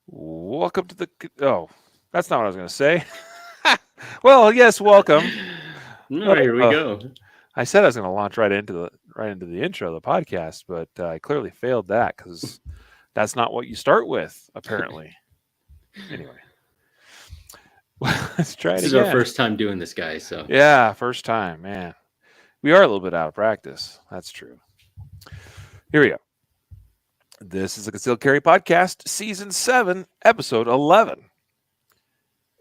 Welcome to the. Oh, that's not what I was going to say. Well, yes, welcome. No, here we Uh, go. I said I was going to launch right into the intro of the podcast, but I clearly failed that because that's not what you start with, apparently. Anyway, let's try it This is our again. first time doing this, guys. So Yeah, first time, man. We are a little bit out of practice. That's true. Here we go. This is the Concealed Carry Podcast, Season 7, Episode 11.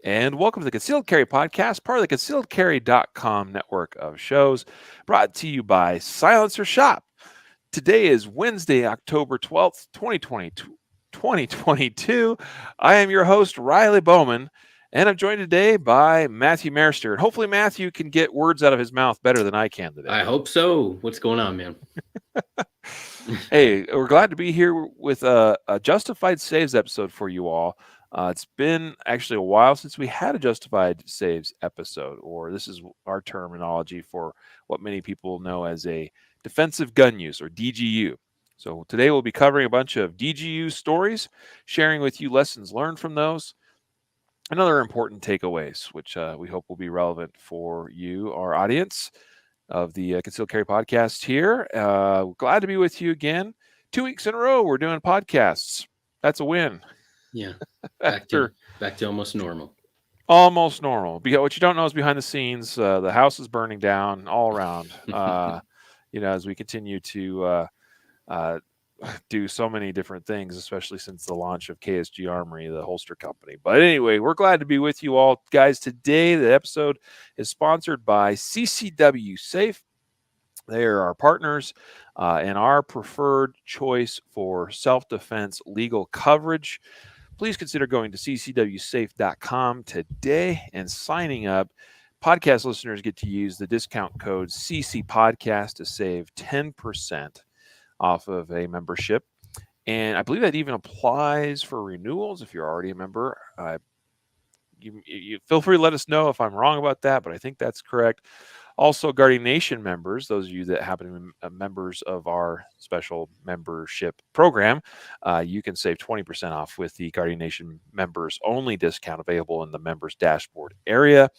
And welcome to the Concealed Carry Podcast, part of the concealedcarry.com network of shows, brought to you by Silencer Shop. Today is Wednesday, October 12th, 2022. I am your host, Riley Bowman, and I'm joined today by Matthew Maruster. And hopefully, Matthew can get words out of his mouth better than I can today. I hope so. What's going on, man? Hey, we're glad to be here with a Justified Saves episode for you all. It's been actually a while since we had a Justified Saves episode, or this is our terminology for what many people know as a defensive gun use, or DGU. So today we'll be covering a bunch of DGU stories, sharing with you lessons learned from those, and other important takeaways, which we hope will be relevant for you, our audience of the Concealed Carry podcast here. Glad to be with you again. 2 weeks in a row, we're doing podcasts. That's a win. Yeah, back to After back to almost normal. almost normal. Because what you don't know is behind the scenes, the house is burning down all around. As we continue to uh, do so many different things, especially since the launch of KSG Armory, the holster company. But anyway, we're glad to be with you all, guys. Today, the episode is sponsored by CCW Safe. They are our partners and our preferred choice for self-defense legal coverage. Please consider going to ccwsafe.com today and signing up. Podcast listeners get to use the discount code CC Podcast to save 10% off of a membership. And I believe that even applies for renewals if you're already a member. You feel free to let us know if I'm wrong about that, but I think that's correct. Also, Guardian Nation members, those of you that happen to be members of our special membership program, you can save 20% off with the Guardian Nation members only discount available in the members dashboard area.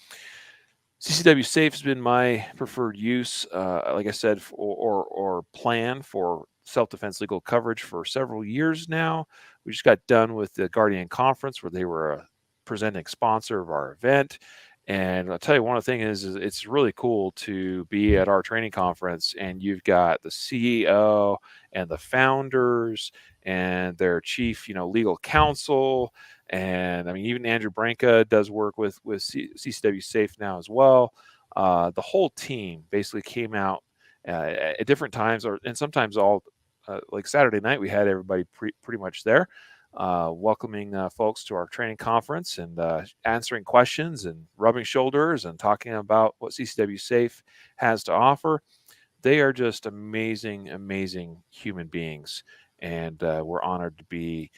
CCW Safe has been my preferred use, like I said, or plan for self-defense legal coverage for several years now. We just got done with the Guardian Conference where they were a presenting sponsor of our event. And I'll tell you, one of the things is it's really cool to be at our training conference and you've got the CEO and the founders and their chief, legal counsel. And I mean, even Andrew Branca does work with CCW Safe now as well. The whole team basically came out at different times, and sometimes all like Saturday night, we had everybody pretty much there, welcoming folks to our training conference and answering questions and rubbing shoulders and talking about what CCW Safe has to offer. They are just amazing, amazing human beings, and we're honored to be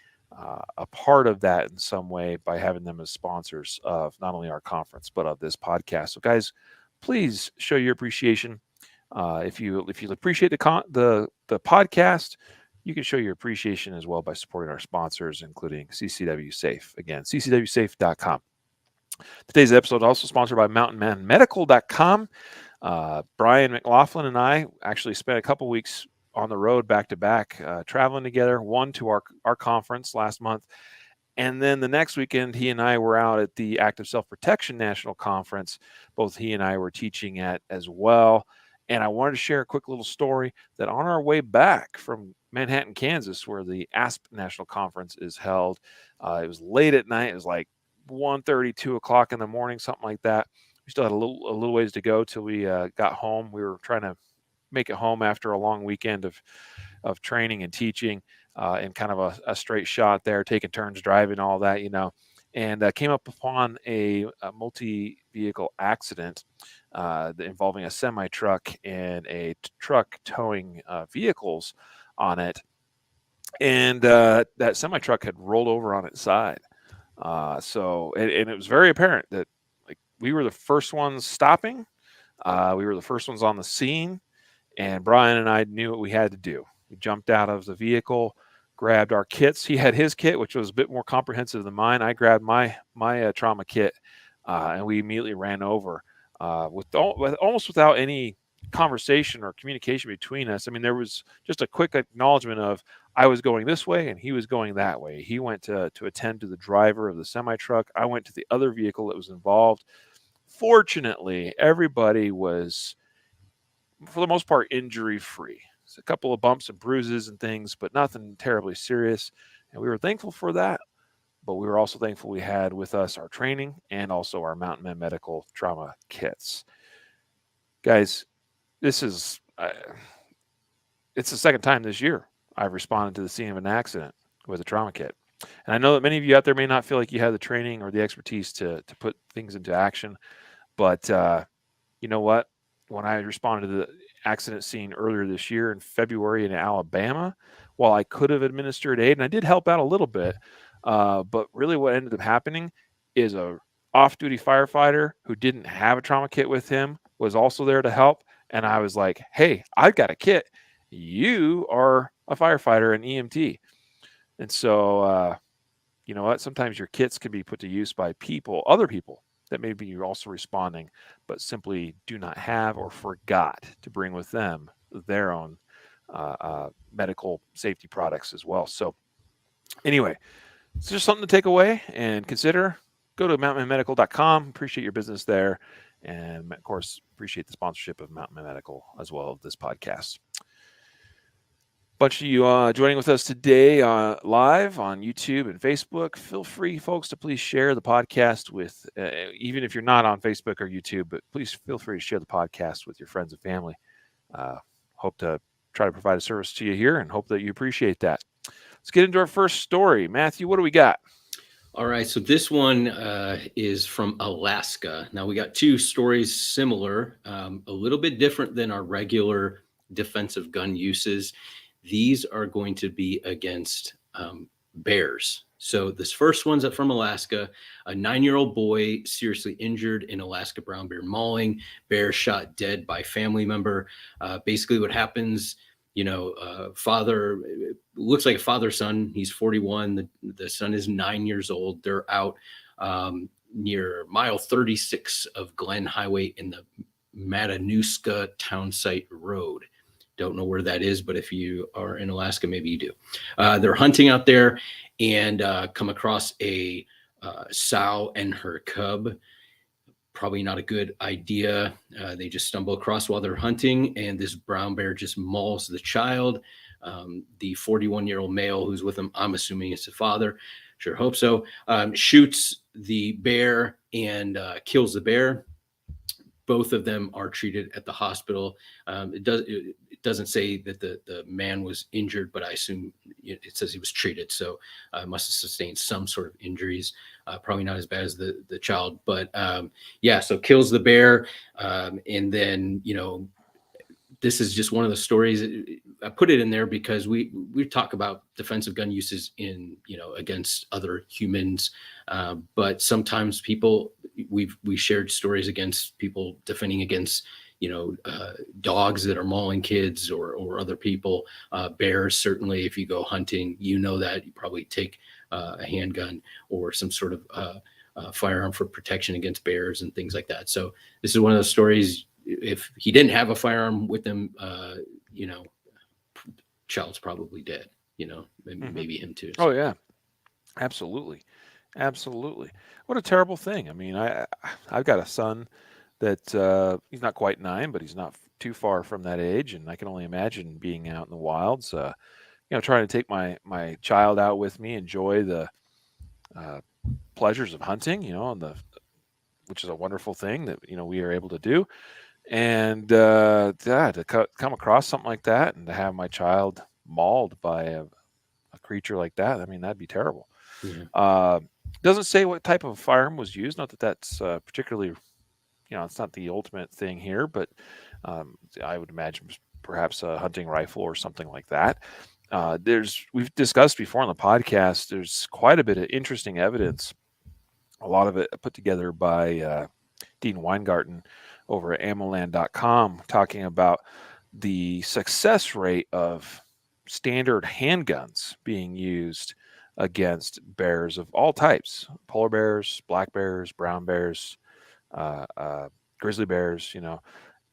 a part of that in some way by having them as sponsors of not only our conference but of this podcast. So, guys, please show your appreciation. If you appreciate the podcast, you can show your appreciation as well by supporting our sponsors, including CCW Safe. Again, ccwsafe.com. Today's episode is also sponsored by mountainmanmedical.com. Brian McLaughlin and I actually spent a couple weeks on the road back to back, traveling together, one to our conference last month. And then the next weekend, he and I were out at the Active Self-Protection National Conference. Both he and I were teaching at as well. And I wanted to share a quick little story that on our way back from Manhattan, Kansas, where the ASP National Conference is held, it was late at night. It was like 1:30, 2 o'clock in the morning, something like that. We still had a little ways to go till we got home. We were trying to make it home after a long weekend of training and teaching, and kind of a straight shot there, taking turns driving, all that, and came up upon a multi-vehicle accident involving a semi-truck and a truck towing vehicles on it. And that semi-truck had rolled over on its side. And it was very apparent that like we were the first ones stopping. We were the first ones on the scene. And Brian and I knew what we had to do. We jumped out of the vehicle, grabbed our kits. He had his kit, which was a bit more comprehensive than mine. I grabbed my trauma kit, and we immediately ran over almost without any conversation or communication between us. I mean, there was just a quick acknowledgement of I was going this way and he was going that way. He went to attend to the driver of the semi truck. I went to the other vehicle that was involved. Fortunately, everybody was, for the most part, injury free. A couple of bumps and bruises and things, but nothing terribly serious. And we were thankful for that. But we were also thankful we had with us our training and also our Mountain Men Medical trauma kits. Guys, this is it's the second time this year I've responded to the scene of an accident with a trauma kit. And I know that many of you out there may not feel like you have the training or the expertise to put things into action. But you know what? When I responded to the accident scene earlier this year in February in Alabama, while I could have administered aid, and I did help out a little bit, but really what ended up happening is a off-duty firefighter who didn't have a trauma kit with him was also there to help. And I was like, hey, I've got a kit. You are a firefighter and EMT. And so, you know what? Sometimes your kits can be put to use by other people that maybe you're also responding, but simply do not have or forgot to bring with them their own medical safety products as well. So anyway, it's just something to take away and consider. Go to mountainmanmedical.com. Appreciate your business there. And of course, appreciate the sponsorship of Mountain Man Medical as well of this podcast. Bunch of you joining with us today live on YouTube and Facebook. Feel free, folks, to please share the podcast with, even if you're not on Facebook or YouTube, but please feel free to share the podcast with your friends and family. Hope to try to provide a service to you here and hope that you appreciate that. Let's get into our first story. Matthew, what do we got? All right, so this one is from Alaska. Now, we got two stories similar, a little bit different than our regular defensive gun uses. These are going to be against bears. So this first one's up from Alaska. A 9-year-old boy seriously injured in Alaska brown bear mauling. Bear shot dead by family member. Basically what happens, father, looks like a father-son. He's 41. The son is 9 years old. They're out near mile 36 of Glen Highway in the Matanuska Townsite Road. Don't know where that is, but if you are in Alaska, maybe you do. They're hunting out there and come across a sow and her cub. Probably not a good idea. They just stumble across while they're hunting, and this brown bear just mauls the child. The 41-year-old male who's with him, I'm assuming it's the father, sure hope so, shoots the bear and kills the bear. Both of them are treated at the hospital. It doesn't say that the man was injured, but I assume it says he was treated. So must have sustained some sort of injuries. Probably not as bad as the child, but so kills the bear. And then, this is just one of the stories. I put it in there because we talk about defensive gun uses in, against other humans. But sometimes we shared stories against people defending against, dogs that are mauling kids or other people. Bears, certainly, if you go hunting, that you probably take a handgun or some sort of firearm for protection against bears and things like that. So this is one of those stories. If he didn't have a firearm with him, child's probably dead, maybe him too. So. Oh yeah, absolutely. What a terrible thing. I mean, I've got a son that he's not quite 9, but he's not too far from that age. And I can only imagine being out in the wilds, trying to take my child out with me, enjoy the pleasures of hunting, which is a wonderful thing that, we are able to do. And to come across something like that and to have my child mauled by a creature like that, I mean, that'd be terrible. Yeah. Doesn't say what type of firearm was used. Not that that's particularly, it's not the ultimate thing here, but I would imagine perhaps a hunting rifle or something like that. We've discussed before on the podcast, there's quite a bit of interesting evidence, a lot of it put together by Dean Weingarten over at ammoland.com, talking about the success rate of standard handguns being used against bears of all types: polar bears, black bears, brown bears, uh, uh, grizzly bears.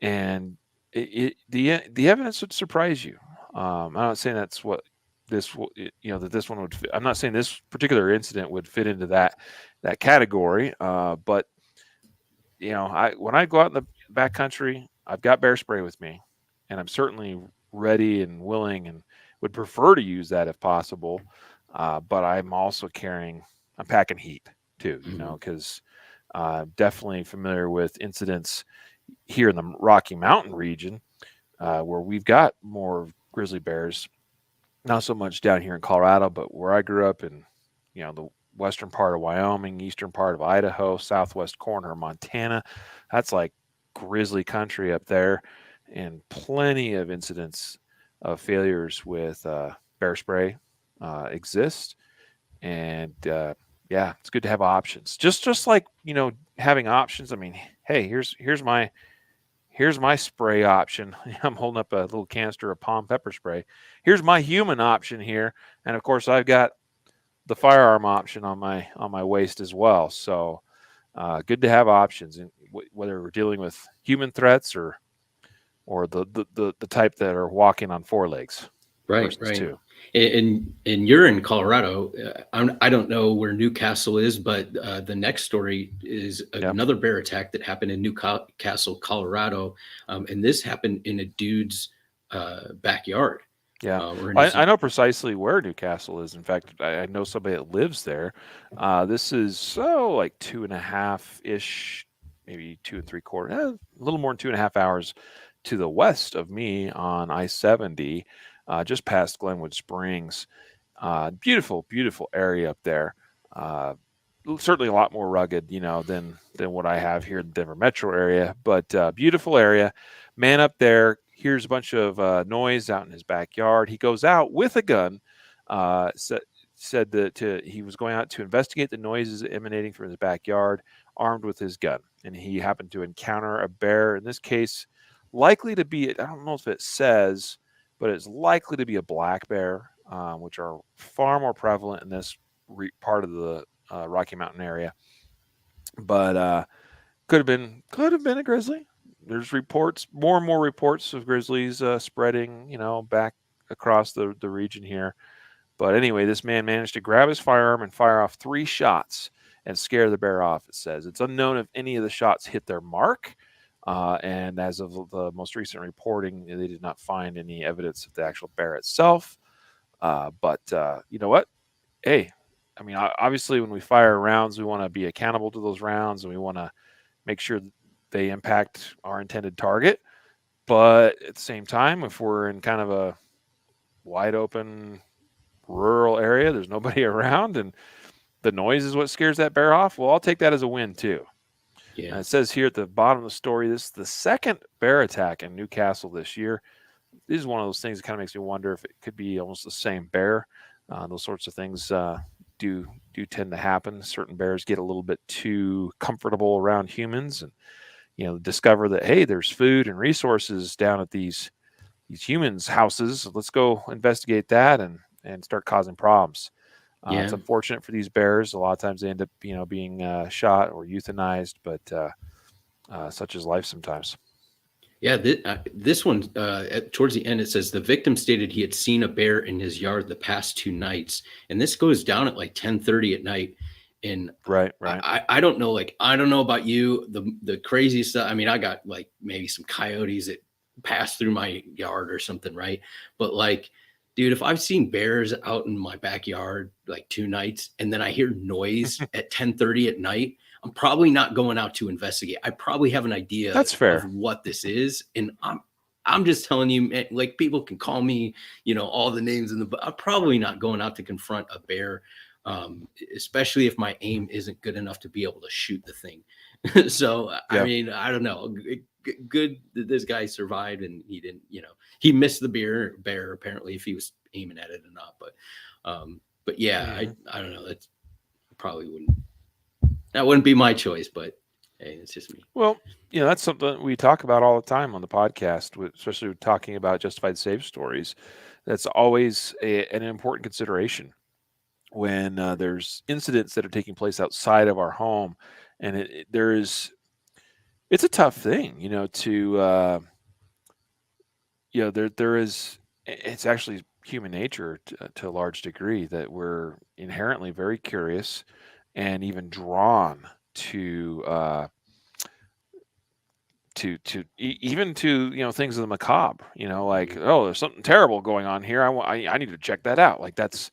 And the evidence would surprise you. I'm not saying that's what that this one would. I'm not saying this particular incident would fit into that category. But I when I go out in the backcountry, I've got bear spray with me, and I'm certainly ready and willing, and would prefer to use that if possible. But I'm also I'm packing heat too, Mhm. because definitely familiar with incidents here in the Rocky Mountain region, where we've got more grizzly bears. Not so much down here in Colorado, but where I grew up in, the western part of Wyoming, eastern part of Idaho, southwest corner of Montana. That's like grizzly country up there, and plenty of incidents of failures with bear spray exist. And yeah, it's good to have options. Just like having options. I mean, hey, here's my spray option. I'm holding up a little canister of palm pepper spray. Here's my human option here, and of course I've got the firearm option on my waist as well. So good to have options, and whether we're dealing with human threats or the type that are walking on four legs Right, versus right. two. And you're in Colorado. I don't know where Newcastle is, but the next story is Yep. another bear attack that happened in Newcastle, Colorado, and this happened in a dude's backyard Yeah, or in his. I know precisely where Newcastle is. In fact, I know somebody that lives there. This is like 2.5 ish, maybe 2 and 3/4, a little more than 2.5 hours to the west of me on I-70, just past Glenwood Springs. Beautiful, beautiful area up there. Uh, Certainly a lot more rugged, than what I have here in the Denver metro area, but beautiful area. Man up there hears a bunch of noise out in his backyard. He goes out with a gun. Said that he was going out to investigate the noises emanating from his backyard, armed with his gun, and he happened to encounter a bear. In this case, likely to be, I don't know if it says, but it's likely to be a black bear, which are far more prevalent in this part of the Rocky Mountain area. But could have been a grizzly. There's reports, more and more reports of grizzlies spreading, back across the region here. But anyway, this man managed to grab his firearm and fire off 3 shots and scare the bear off. It says it's unknown if any of the shots hit their mark. And as of the most recent reporting, they did not find any evidence of the actual bear itself. But you know what? Hey, I mean, obviously, when we fire rounds, we want to be accountable to those rounds, and we want to make sure they impact our intended target. But at the same time, if we're in kind of a wide open rural area, there's nobody around, and the noise is what scares that bear off, well, I'll take that as a win too. Yeah. And it says here at the bottom of the story, this is the second bear attack in Newcastle this year. This is one of those things that kind of makes me wonder if it could be almost the same bear. Those sorts of things do tend to happen. Certain bears get a little bit too comfortable around humans, and discover that, hey, there's food and resources down at these humans' houses. Let's go investigate that and start causing problems. It's Yeah. unfortunate for these bears. A lot of times they end up being shot or euthanized, but such is life sometimes. Yeah, this one towards the end it says the victim stated he had seen a bear in his yard the past 2 nights, and this goes down at like 10:30 at night. And Right, right. I don't know, like I don't know about you, the crazy stuff. I mean, I got like maybe some coyotes that pass through my yard or something, right? But like, dude, if I've seen bears out in my backyard like 2 nights, and then I hear noise at 10:30 at night, I'm probably not going out to investigate. I probably have an idea That's of fair. what this is, and I'm just telling you, man, like people can call me, all the names in the. I'm probably not going out to confront a bear, especially if my aim isn't good enough to be able to shoot the thing. So I Yeah. mean, I don't know. Good that this guy survived and he didn't. He missed the bear apparently if he was aiming at it or not. But yeah, Hmm. I don't know. That's probably wouldn't. That wouldn't be my choice, but hey, it's just me. Well, that's something we talk about all the time on the podcast, especially talking about justified save stories. That's always an important consideration when there's incidents that are taking place outside of our home, and it's a tough thing, to there is it's actually human nature to a large degree that we're inherently very curious and even drawn to even to things of the macabre, like, Mhm. oh, there's something terrible going on here, I need to check that out. Like, that's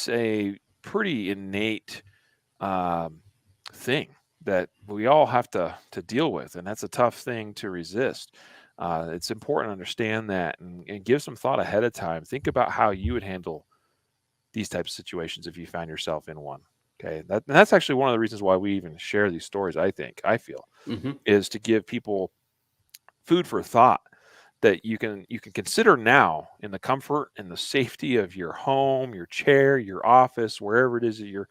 a pretty innate um, thing that we all have to deal with, and that's a tough thing to resist. It's important to understand that, and give some thought ahead of time. Think about how you would handle these types of situations if you found yourself in one. Okay, and that's actually one of the reasons why we even share these stories. I feel Mhm. is to give people food for thought that you can consider now in the comfort and the safety of your home, your chair, your office, wherever it is that you're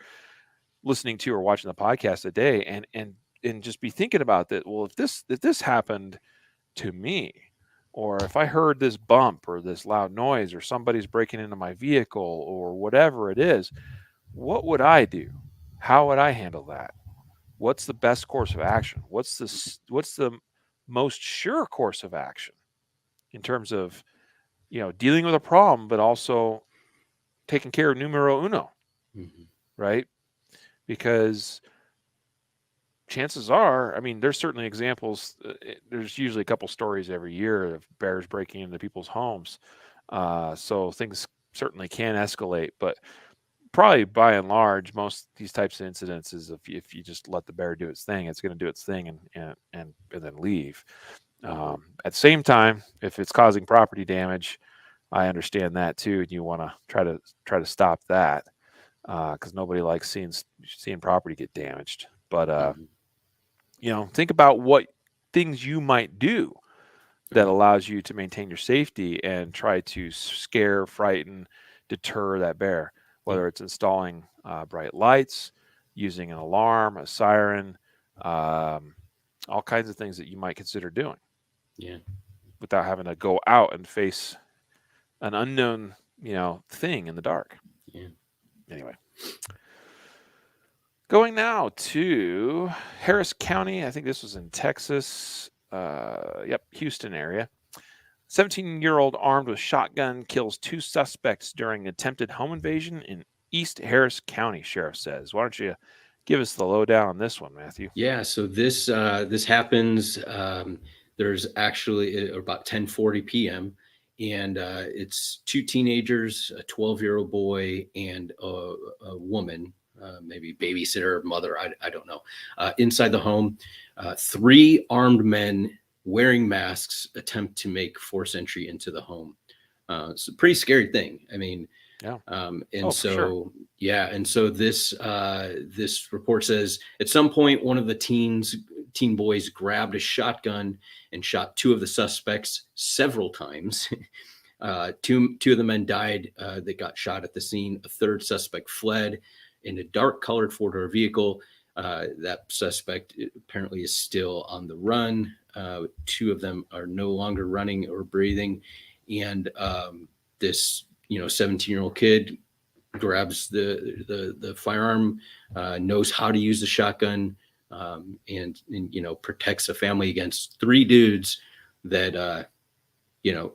listening to or watching the podcast today, and just be thinking about that. Well, if this happened to me, or if I heard this bump or this loud noise, or somebody's breaking into my vehicle, or whatever it is, what would I do? How would I handle that? What's the best course of action? What's the most sure course of action in terms of dealing with a problem, but also taking care of numero uno, Mhm. right? Because chances are, I mean, there's certainly examples. There's usually a couple stories every year of bears breaking into people's homes. So things certainly can escalate, but probably by and large, most these types of incidents is if you just let the bear do its thing, it's going to do its thing and then leave. At the same time, if it's causing property damage, I understand that too, and you want to try to stop that because nobody likes seeing property get damaged. But Mhm. think about what things you might do that Right. allows you to maintain your safety and try to scare, frighten, deter that bear. Yeah. Whether it's installing bright lights, using an alarm, a siren, um, all kinds of things that you might consider doing Yeah. without having to go out and face an unknown, thing in the dark. Yeah. Anyway, going now to Harris County. I think this was in Texas. Yep, Houston area. 17-year-old armed with shotgun kills two suspects during attempted home invasion in East Harris County, sheriff says. Why don't you give us the lowdown on this one, Matthew? Yeah, so this happens. There's actually about 10:40 p.m. and it's two teenagers, a 12-year-old boy and a woman, maybe babysitter, mother, I don't know, inside the home. Three armed men wearing masks attempt to make force entry into the home. It's a pretty scary thing. I mean, Yeah. and Oh, for sure. so, yeah, and so this report says at some point one of the teen boys grabbed a shotgun and shot two of the suspects several times. Two of the men died that got shot at the scene. A third suspect fled in a dark colored four-door vehicle. That suspect apparently is still on the run. Two of them are no longer running or breathing, and this 17-year-old kid grabs the firearm, knows how to use the shotgun, and protects a family against three dudes that you know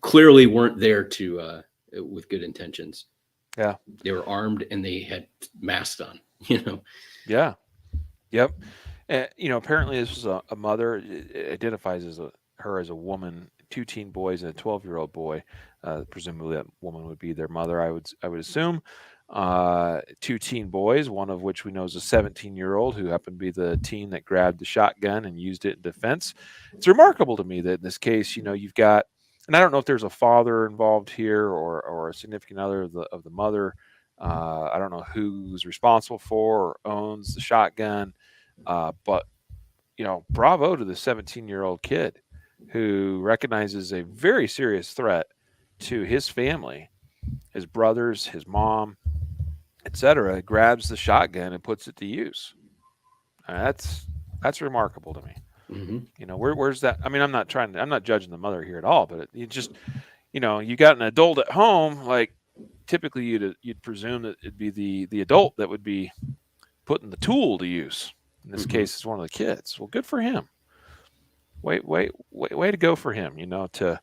clearly weren't there to with good intentions. Yeah. They were armed and they had masks on. You know. Yeah. Yep. Apparently this was a mother. It identifies her as a woman, two teen boys and a 12-year-old boy. Presumably that woman would be their mother. I would assume. Two teen boys, one of which we know is a 17-year-old who happened to be the teen that grabbed the shotgun and used it in defense. It's remarkable to me that in this case, you've got, and I don't know if there's a father involved here or a significant other of the mother. I don't know who's responsible for or owns the shotgun, but bravo to the 17-year-old kid who recognizes a very serious threat to his family, his brothers, his mom, etc. Grabs the shotgun and puts it to use. That's remarkable to me. Hmm. Where's that? I mean, I'm not judging the mother here at all, but it just you got an adult at home, like typically you'd presume that it'd be the adult that would be putting the tool to use. In this Hmm. case, it's one of the kids. Well, good for him. Way to go for him. To,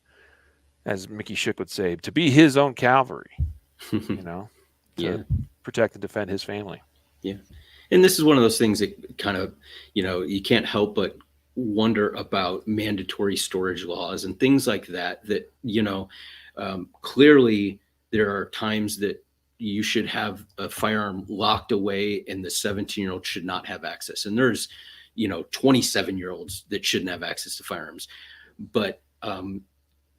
as Mickey Shook would say, to be his own cavalry. You know, to Yeah. protect and defend his family. Yeah. And this is one of those things that kind of, you can't help but wonder about mandatory storage laws and things like that, clearly there are times that you should have a firearm locked away and the 17-year-old should not have access. And there's, 27-year-olds that shouldn't have access to firearms. But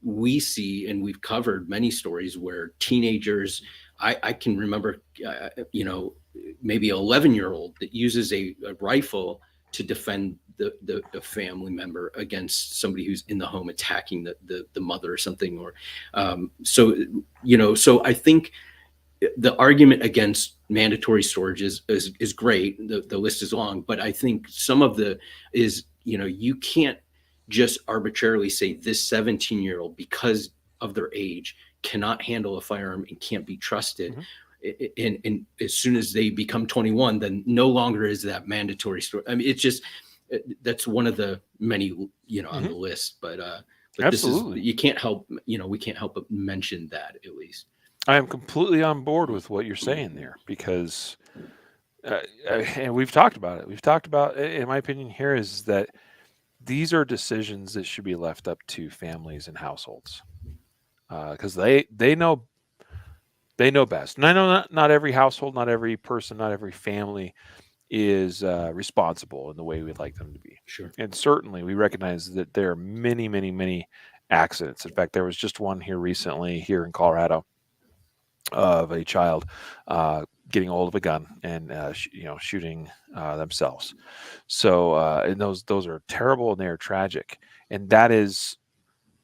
we see, and we've covered many stories where teenagers, I can remember, maybe 11-year-old that uses a rifle to defend the family member against somebody who's in the home attacking the mother or something. Or so I think the argument against mandatory storage is great. The list is long, but I think some of the is, you can't just arbitrarily say this 17-year-old, because of their age, cannot handle a firearm and can't be trusted. Mm-hmm. And as soon as they become 21, then no longer is that mandatory storage. I mean, it's just, that's one of the many, on Mm-hmm. the list, but this is, Absolutely. you can't help, we can't help but mention that at least. I am completely on board with what you're saying there because, and we've talked about it. We've talked about, in my opinion, here is that these are decisions that should be left up to families and households because they know best. And I know not every household, not every person, not every family is responsible in the way we'd like them to be. Sure. And certainly, we recognize that there are many, many, many accidents. In fact, there was just one here recently here in Colorado of a child getting hold of a gun and shooting themselves. So and those are terrible and they are tragic, and that is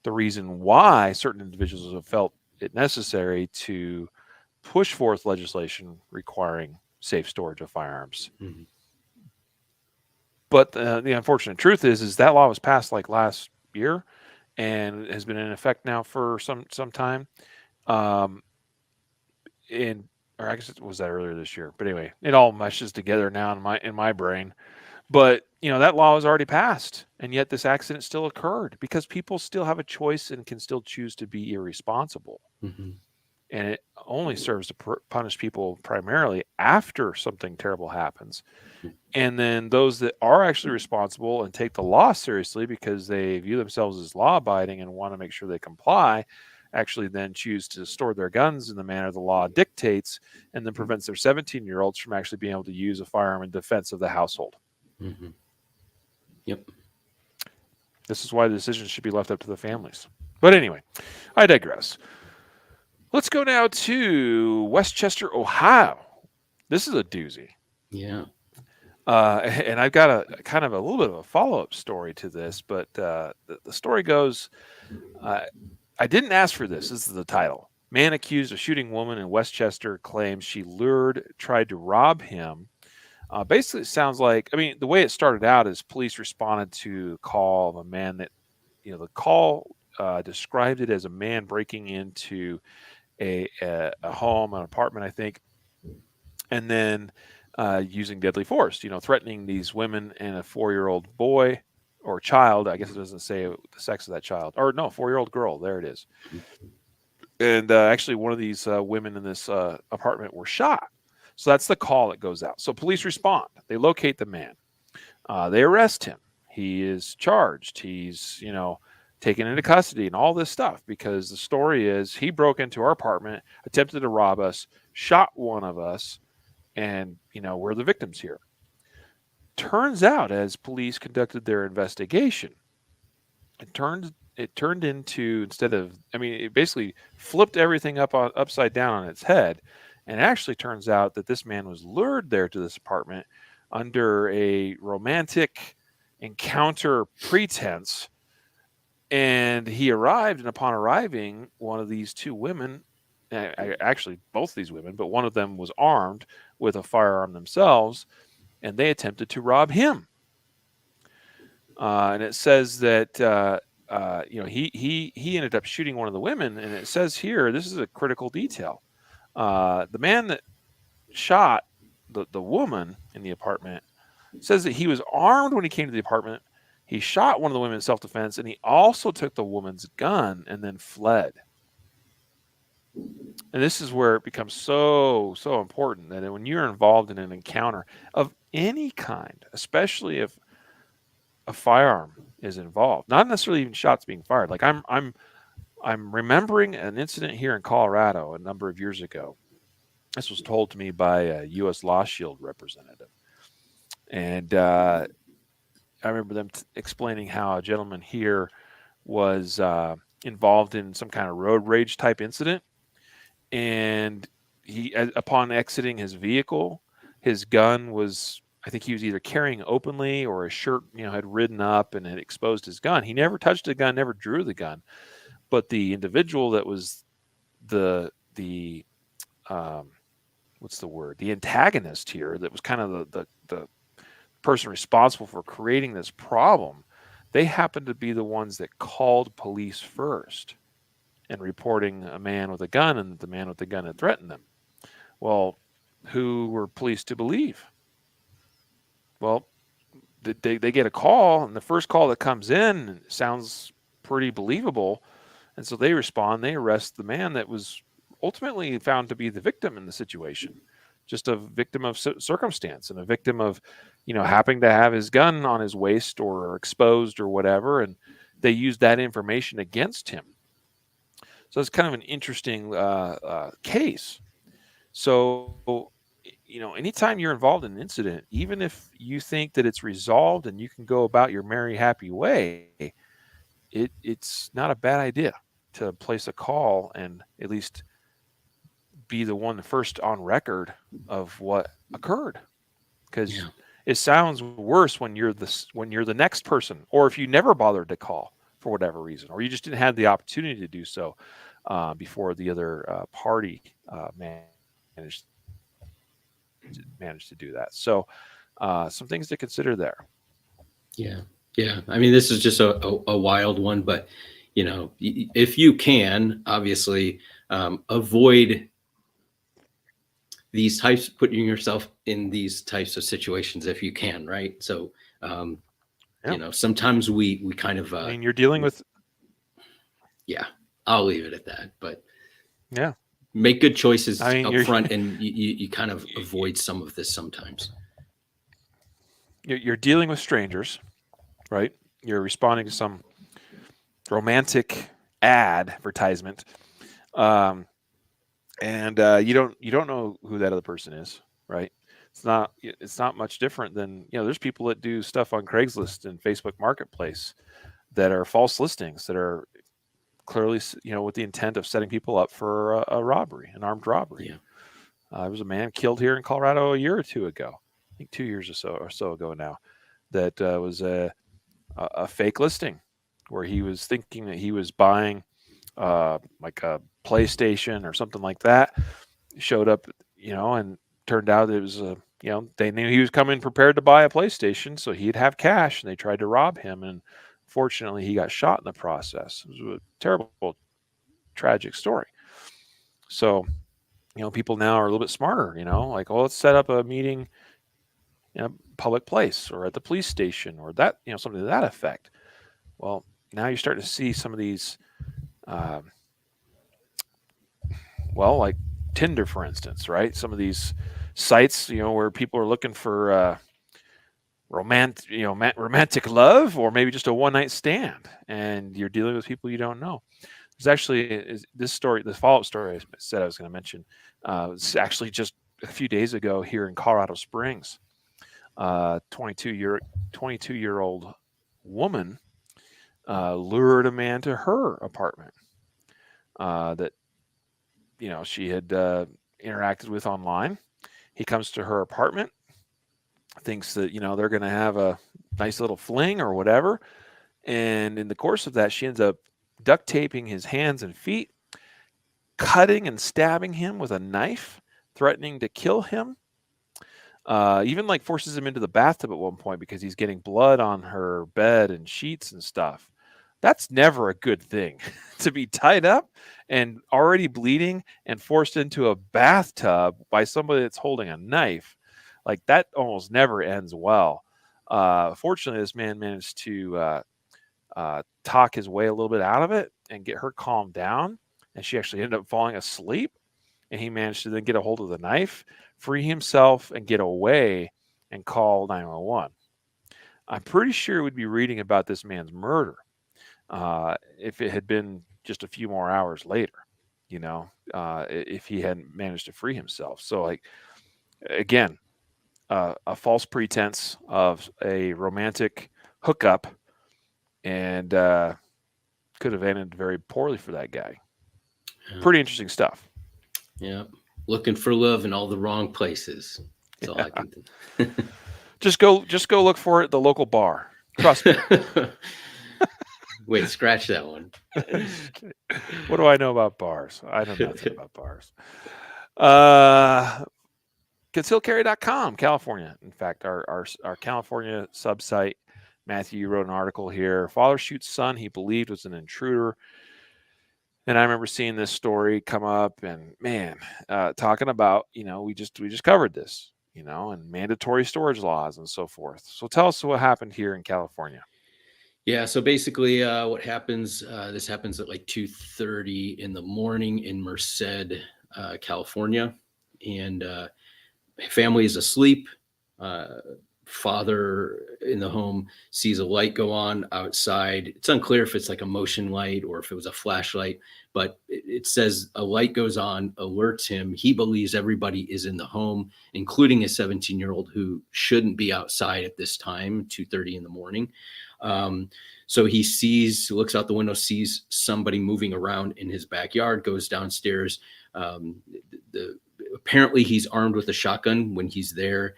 the reason why certain individuals have felt it necessary to push forth legislation requiring safe storage of firearms. Mhm. But the unfortunate truth is that law was passed like last year and has been in effect now for some time. Um, in or I guess it was that earlier this year. But anyway, it all meshes together now in my brain. But that law was already passed, and yet this accident still occurred because people still have a choice and can still choose to be irresponsible. Mhm. And it only serves to punish people primarily after something terrible happens. And then those that are actually responsible and take the law seriously because they view themselves as law abiding and want to make sure they comply, actually then choose to store their guns in the manner the law dictates, and then prevents their 17-year-olds from actually being able to use a firearm in defense of the household. Mhm. Yep. This is why the decisions should be left up to the families. But anyway, I digress. Let's go now to Westchester, Ohio. This is a doozy. Yeah. And I've got a kind of a little bit of a follow-up story to this, but the story goes, I didn't ask for this. This is the title. Man accused of shooting woman in Westchester claims she tried to rob him. Basically, it sounds like, the way it started out is police responded to a call of a man that, the call described it as a man breaking into a home, an apartment, I think, and then using deadly force, threatening these women and a 4-year-old boy or child. I guess it doesn't say the sex of that child. Or no, 4-year-old girl. There it is. And actually, one of these women in this apartment were shot. So that's the call that goes out. So police respond. They locate the man. They arrest him. He is charged. He's, taken into custody and all this stuff because the story is he broke into our apartment, attempted to rob us, shot one of us, and, we're the victims here. Turns out, as police conducted their investigation, it turned into, instead of, it basically flipped everything upside down on its head, and it actually turns out that this man was lured there to this apartment under a romantic encounter pretense, and he arrived, and upon arriving, one of these two women, actually both these women, but one of them was armed with a firearm themselves, and they attempted to rob him. And it says that he ended up shooting one of the women, and it says here, this is a critical detail. The man that shot the woman in the apartment says that he was armed when he came to the apartment. He shot one of the women in self-defense, and he also took the woman's gun and then fled. And this is where it becomes so important that when you're involved in an encounter of any kind, especially if a firearm is involved, not necessarily even shots being fired. Like I'm remembering an incident here in Colorado a number of years ago. This was told to me by a U.S. Law Shield representative, and I remember them explaining how a gentleman here was involved in some kind of road rage type incident, and upon exiting his vehicle, his gun was, I think he was either carrying openly or his shirt, had ridden up and had exposed his gun. He never touched the gun, never drew the gun, but the individual that was the what's the word? The antagonist here, that was kind of the person responsible for creating this problem. They happened to be the ones that called police first and reporting a man with a gun, and the man with the gun had threatened them. Well, who were police to believe? Well, they get a call, and the first call that comes in sounds pretty believable. And so they respond, they arrest the man that was ultimately found to be the victim in the situation, just a victim of circumstance and a victim of, happening to have his gun on his waist or exposed or whatever. And they used that information against him. So it's kind of an interesting case. So, anytime you're involved in an incident, even if you think that it's resolved and you can go about your merry, happy way, it's not a bad idea to place a call and at least be the one first on record of what occurred, because Yeah. it sounds worse when you're the next person, or if you never bothered to call for whatever reason, or you just didn't have the opportunity to do so before the other party managed to do that. So some things to consider there. Yeah. Yeah. I mean, this is just a wild one, but if you can, obviously, avoid these types, putting yourself in these types of situations if you can, right? So, Yeah. sometimes we kind of, I mean, you're dealing with, yeah, I'll leave it at that, but yeah. make good choices I mean, up you're front, and you kind of avoid some of this sometimes. you're dealing with strangers, right? You're responding to some romantic advertisement, um, and you don't know who that other person is, right? It's not much different than, there's people that do stuff on Craigslist and Facebook Marketplace that are false listings that are clearly, with the intent of setting people up for a robbery, an armed robbery. Yeah. There was a man killed here in Colorado a year or two ago, I think 2 years or so ago now, that was a fake listing where he was thinking that he was buying like a PlayStation or something like that. Showed up, and turned out it was they knew he was coming prepared to buy a PlayStation, so he'd have cash, and they tried to rob him, and fortunately he got shot in the process. It was a terrible, tragic story. So, people now are a little bit smarter, like, well, let's set up a meeting in a public place or at the police station or that, something to that effect. Well, now you're starting to see some of these, like Tinder, for instance, right? Some of these sites, where people are looking for romantic love, or maybe just a one night stand, and you're dealing with people you don't know. There's actually this story, the follow up story I said I was going to mention. It's actually just a few days ago here in Colorado Springs. 22-year-old woman lured a man to her apartment that she had interacted with online. He comes to her apartment, thinks that they're going to have a nice little fling or whatever, and in the course of that, she ends up duct taping his hands and feet, cutting and stabbing him with a knife, threatening to kill him. Even like forces him into the bathtub at one point because he's getting blood on her bed and sheets and stuff. That's never a good thing to be tied up and already bleeding and forced into a bathtub by somebody that's holding a knife. Like that almost never ends well. Fortunately, this man managed to talk his way a little bit out of it and get her calmed down. And she actually ended up falling asleep. And he managed to then get a hold of the knife, free himself, and get away and call 911. I'm pretty sure we'd be reading about this man's murder if it had been just a few more hours later, if he hadn't managed to free himself. So, like, again, a false pretense of a romantic hookup and could have ended very poorly for that guy. Yeah. Pretty interesting stuff. Yeah. Looking for love in all the wrong places. That's all I can do. Just go look for it at the local bar. Trust me. Wait, scratch that one. What do I know about bars? I know nothing about bars. Concealedcarry.com, California. In fact, our California sub-site, Matthew wrote an article here. Father shoots son he believed was an intruder. And I remember seeing this story come up, and man, talking about, we just covered this, and mandatory storage laws and so forth. So tell us what happened here in California. Yeah, so basically, what happens? This happens at like 2:30 in the morning in Merced, California, and family is asleep. Father in the home sees a light go on outside. It's unclear if it's like a motion light or if it was a flashlight, but it says a light goes on, alerts him. He believes everybody is in the home, including a 17-year-old who shouldn't be outside at this time, 2:30 in the morning. So he looks out the window, sees somebody moving around in his backyard, goes downstairs. Apparently he's armed with a shotgun when he's there.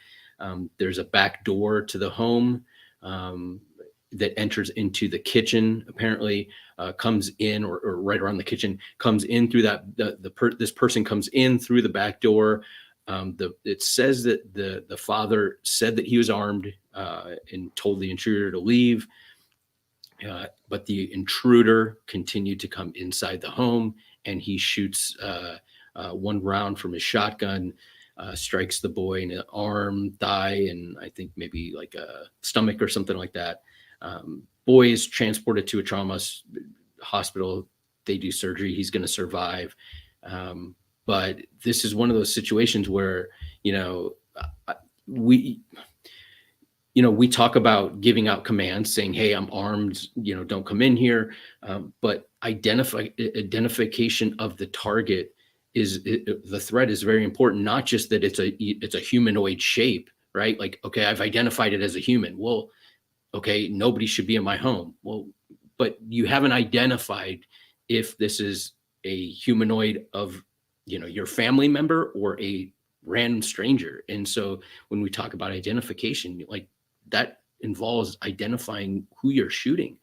There's a back door to the home that enters into the kitchen, apparently comes in or right around the kitchen, comes in through that. This person comes in through the back door. It says that the father said that he was armed and told the intruder to leave. But the intruder continued to come inside the home, and he shoots one round from his shotgun, strikes the boy in the arm, thigh, and I think maybe like a stomach or something like that. Boy is transported to a trauma hospital. They do surgery. He's going to survive. But this is one of those situations where, we talk about giving out commands saying, hey, I'm armed, don't come in here. But identification of the target the threat is very important. Not just that it's a humanoid shape, right? Like, okay, I've identified it as a human. Well, okay, nobody should be in my home. Well, but you haven't identified if this is a humanoid of, your family member or a random stranger. And so when we talk about identification, like that involves identifying who you're shooting.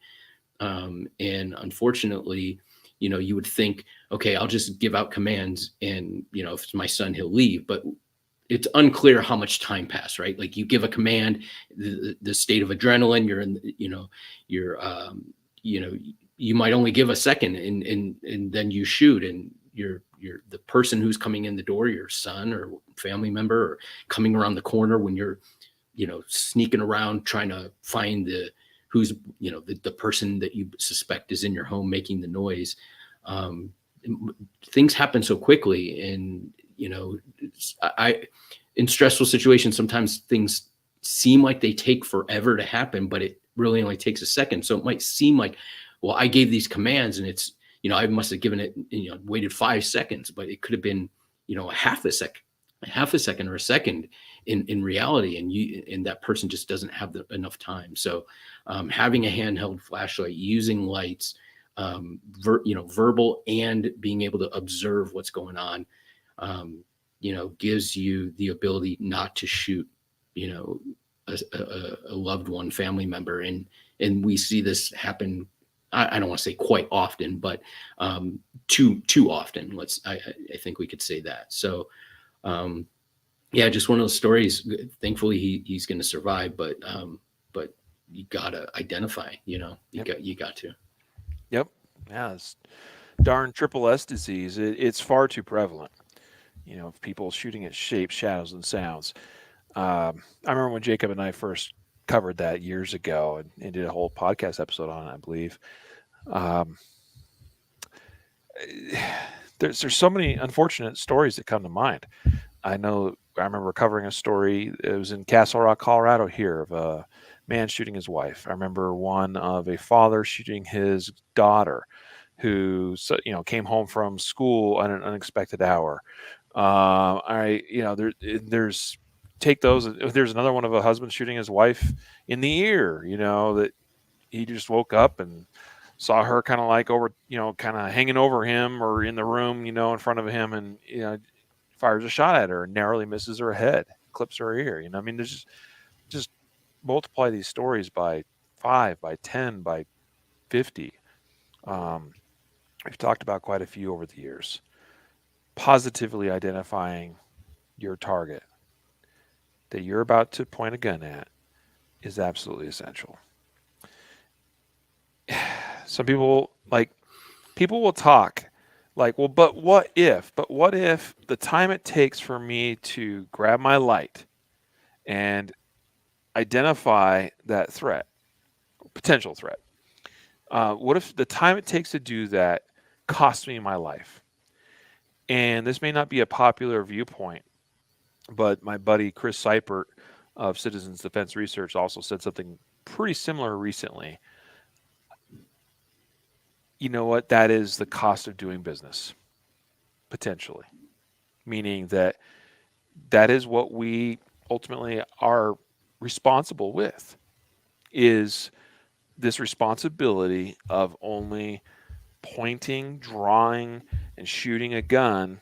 And unfortunately, you would think, okay, I'll just give out commands and, if it's my son, he'll leave. But it's unclear how much time passed, right? Like you give a command, the state of adrenaline, you're in, you might only give a second and then you shoot, and you're the person who's coming in the door, your son or family member, or coming around the corner when you're, sneaking around trying to find the person that you suspect is in your home making the noise. Things happen so quickly, and in stressful situations, sometimes things seem like they take forever to happen, but it really only takes a second. So it might seem like, well, I gave these commands and it's, I must have given it, waited 5 seconds, but it could have been, a half a second or a second in reality. And that person just doesn't have enough time. So having a handheld flashlight, using lights, verbal and being able to observe what's going on, gives you the ability not to shoot, a loved one, family member. And we see this happen. I don't want to say quite often, but too often. I think we could say that. So, just one of those stories. Thankfully, he's going to survive, but you gotta identify. You got to. Yep. Yeah. It's darn triple S disease. It's far too prevalent. People shooting at shapes, shadows, and sounds. I remember when Jacob and I first covered that years ago and did a whole podcast episode on it, I believe. Um, there's so many unfortunate stories that come to mind. I remember covering a story. It was in Castle Rock, Colorado, here of a man shooting his wife. I remember one of a father shooting his daughter, who came home from school at an unexpected hour. There's take those. There's another one of a husband shooting his wife in the ear. That he just woke up and saw her kind of like over, kind of hanging over him or in the room, in front of him, and fires a shot at her and narrowly misses her head, clips her ear. I mean, there's just multiply these stories by 5, by 10, by 50. Um, we've talked about quite a few over the years. Positively identifying your target that you're about to point a gun at is absolutely essential. Some people will talk like, well, but what if the time it takes for me to grab my light and identify that threat, potential threat, what if the time it takes to do that costs me my life? And this may not be a popular viewpoint, but my buddy Chris Seipert of Citizens Defense Research also said something pretty similar recently. You know what? That is the cost of doing business, potentially. Meaning that is what we ultimately are responsible with, is this responsibility of only pointing, drawing, and shooting a gun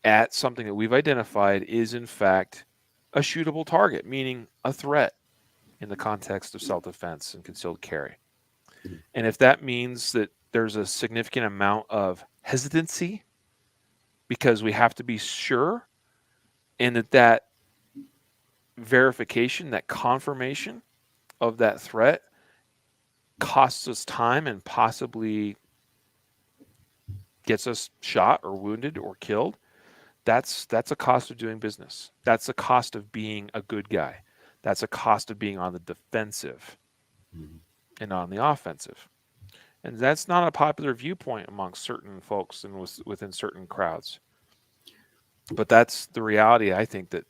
at something that we've identified is in fact a shootable target, meaning a threat in the context of self-defense and concealed carry. And if that means that there's a significant amount of hesitancy because we have to be sure, and that verification, that confirmation of that threat costs us time and possibly gets us shot or wounded or killed, that's a cost of doing business. That's a cost of being a good guy. That's a cost of being on the defensive and on the offensive. And that's not a popular viewpoint amongst certain folks and within certain crowds. But that's the reality, I think, that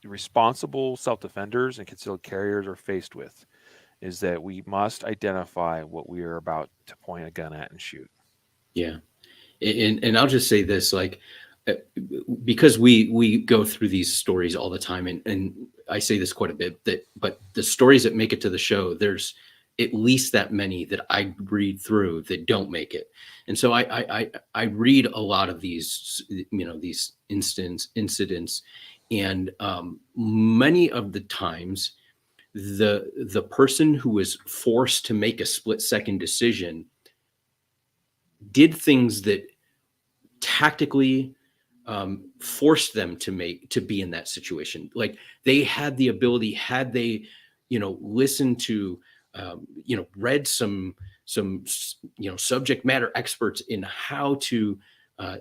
responsible self-defenders and concealed carriers are faced with, is that we must identify what we are about to point a gun at and shoot. Yeah. And I'll just say this, like, uh, because we go through these stories all the time, and I say this quite a bit, but the stories that make it to the show, there's at least that many that I read through that don't make it. And so I read a lot of these, these incidents, and many of the times the person who was forced to make a split-second decision did things that tactically forced them to be in that situation. Like, they had the ability, had they listened to read some subject matter experts in how to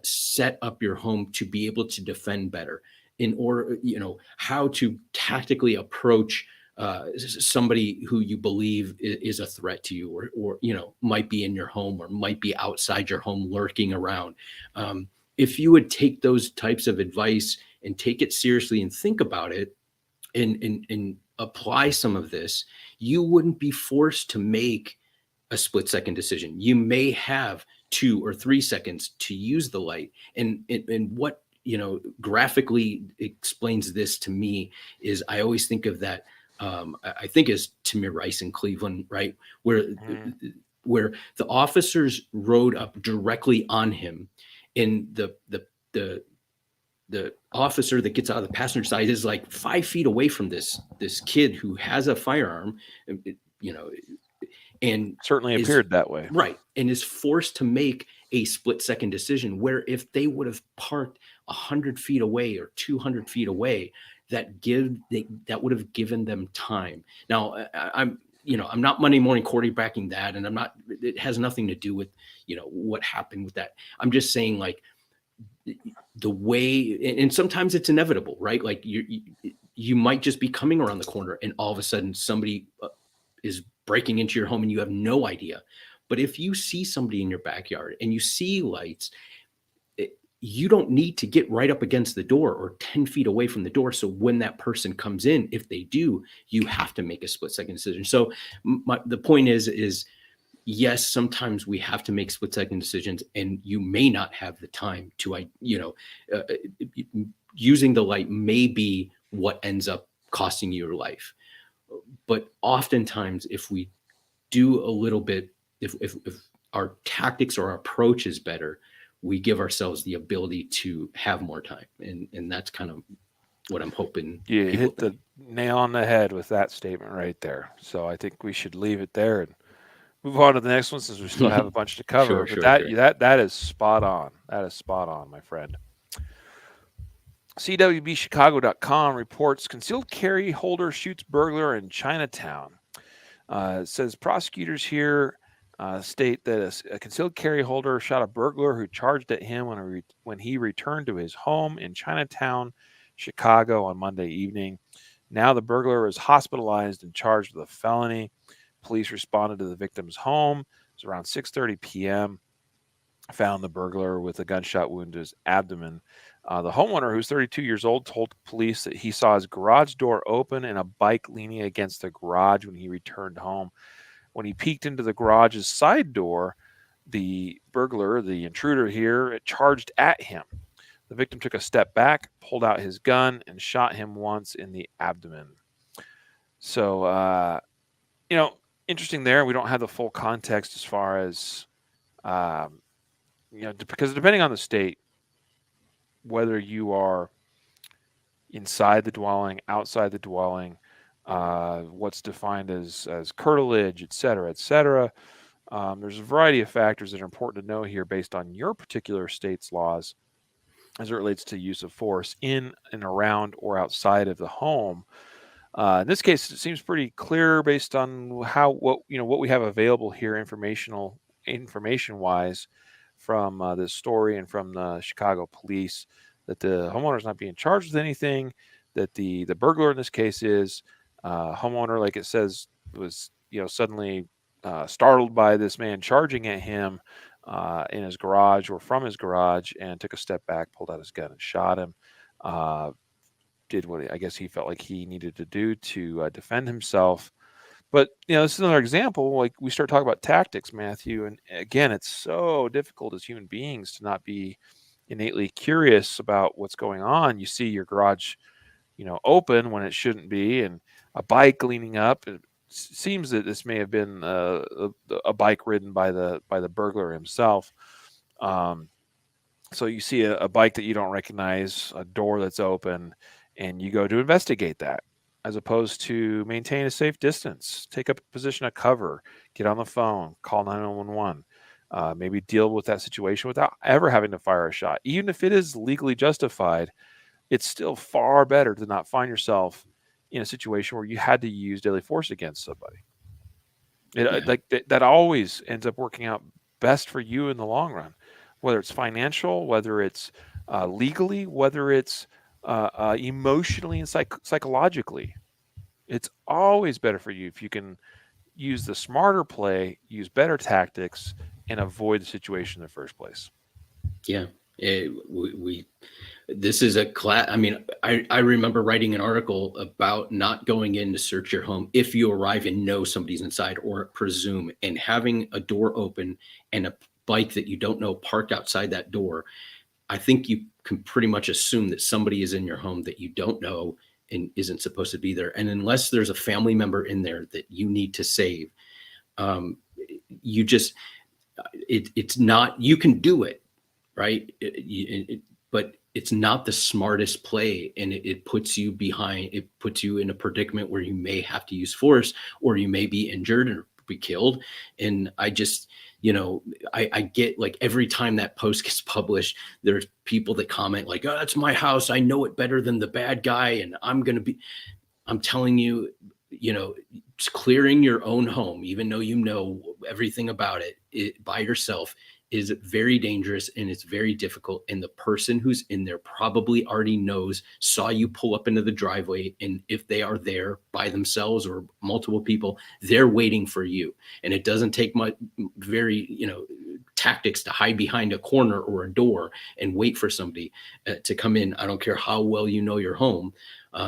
set up your home to be able to defend better, in order, how to tactically approach somebody who you believe is a threat to you, or might be in your home or might be outside your home lurking around. If you would take those types of advice and take it seriously and think about it, and apply some of this, you wouldn't be forced to make a split-second decision. You may have 2 or 3 seconds to use the light. And what graphically explains this to me is, I always think of that. I think is Tamir Rice in Cleveland, right? Where the officers rode up directly on him, and the officer that gets out of the passenger side is like 5 feet away from this kid who has a firearm, and Certainly is appeared that way. right, and is forced to make a split-second decision, where if they would have parked 100 feet away or 200 feet away, that would have given them time. Now, I'm not Monday morning quarterbacking that, and it has nothing to do with, what happened with that. I'm just saying, like, the way, and sometimes it's inevitable, right? Like you might just be coming around the corner and all of a sudden somebody is breaking into your home and you have no idea. But if you see somebody in your backyard and you see lights, you don't need to get right up against the door or 10 feet away from the door. So when that person comes in, if they do, you have to make a split second decision. So the point is yes, sometimes we have to make split second decisions, and you may not have the time to, uh, using the light may be what ends up costing you your life. But oftentimes, if we do a little bit, if our tactics or our approach is better, we give ourselves the ability to have more time. And that's kind of what I'm hoping You people hit the think. nail on the head with that statement right there. So I think we should leave it there and move on to the next one since we still have a bunch to cover. Sure, But sure, sure. that is spot on. That is spot on, my friend. CWBChicago.com reports concealed carry holder shoots burglar in Chinatown. It says prosecutors here state that a concealed carry holder shot a burglar who charged at him when he returned to his home in Chinatown, Chicago on Monday evening. Now the burglar is hospitalized and charged with a felony. Police responded to the victim's home. It was around 6:30 p.m. Found the burglar with a gunshot wound to his abdomen. The homeowner, who's 32 years old, told police that he saw his garage door open and a bike leaning against the garage when he returned home. When he peeked into the garage's side door, the burglar, the intruder here, charged at him. The victim took a step back, pulled out his gun, and shot him once in the abdomen. So, interesting there. We don't have the full context as far as, because depending on the state, whether you are inside the dwelling, outside the dwelling, what's defined as curtilage, et cetera, et cetera. There's a variety of factors that are important to know here based on your particular state's laws as it relates to use of force in and around or outside of the home. In this case, it seems pretty clear based on what we have available here, information wise, from this story and from the Chicago police, that the homeowner is not being charged with anything. That the burglar in this case is homeowner, like it says, was suddenly startled by this man charging at him in his garage or from his garage, and took a step back, pulled out his gun, and shot him. Did what I guess he felt like he needed to do to defend himself. But this is another example. Like, we start talking about tactics, Matthew, and again, it's so difficult as human beings to not be innately curious about what's going on. You see your garage, open when it shouldn't be, and a bike leaning up. It seems that this may have been a bike ridden by the burglar himself. So you see a bike that you don't recognize, a door that's open, and you go to investigate that, as opposed to maintain a safe distance, take up a position of cover, get on the phone, call 911, maybe deal with that situation without ever having to fire a shot. Even if it is legally justified, it's still far better to not find yourself in a situation where you had to use deadly force against somebody. That always ends up working out best for you in the long run, whether it's financial, whether it's legally, whether it's emotionally and psychologically. It's always better for you if you can use the smarter play, use better tactics, and avoid the situation in the first place. Yeah. This is a class. I mean, I remember writing an article about not going in to search your home if you arrive and know somebody's inside, or presume, and having a door open and a bike that you don't know parked outside that door. I think you can pretty much assume that somebody is in your home that you don't know and isn't supposed to be there. And unless there's a family member in there that you need to save, you just, it's not, you can do it, right? But it's not the smartest play, and it puts you in a predicament where you may have to use force, or you may be injured or be killed. And I just, I get, like, every time that post gets published, there's people that comment like, "Oh, that's my house. I know it better than the bad guy. And I'm telling you, clearing your own home, even though you know everything about it by yourself, is very dangerous and it's very difficult. And the person who's in there probably already knows, saw you pull up into the driveway. And if they are there by themselves or multiple people, they're waiting for you. And it doesn't take much, very, tactics to hide behind a corner or a door and wait for somebody to come in. I don't care how well you know your home.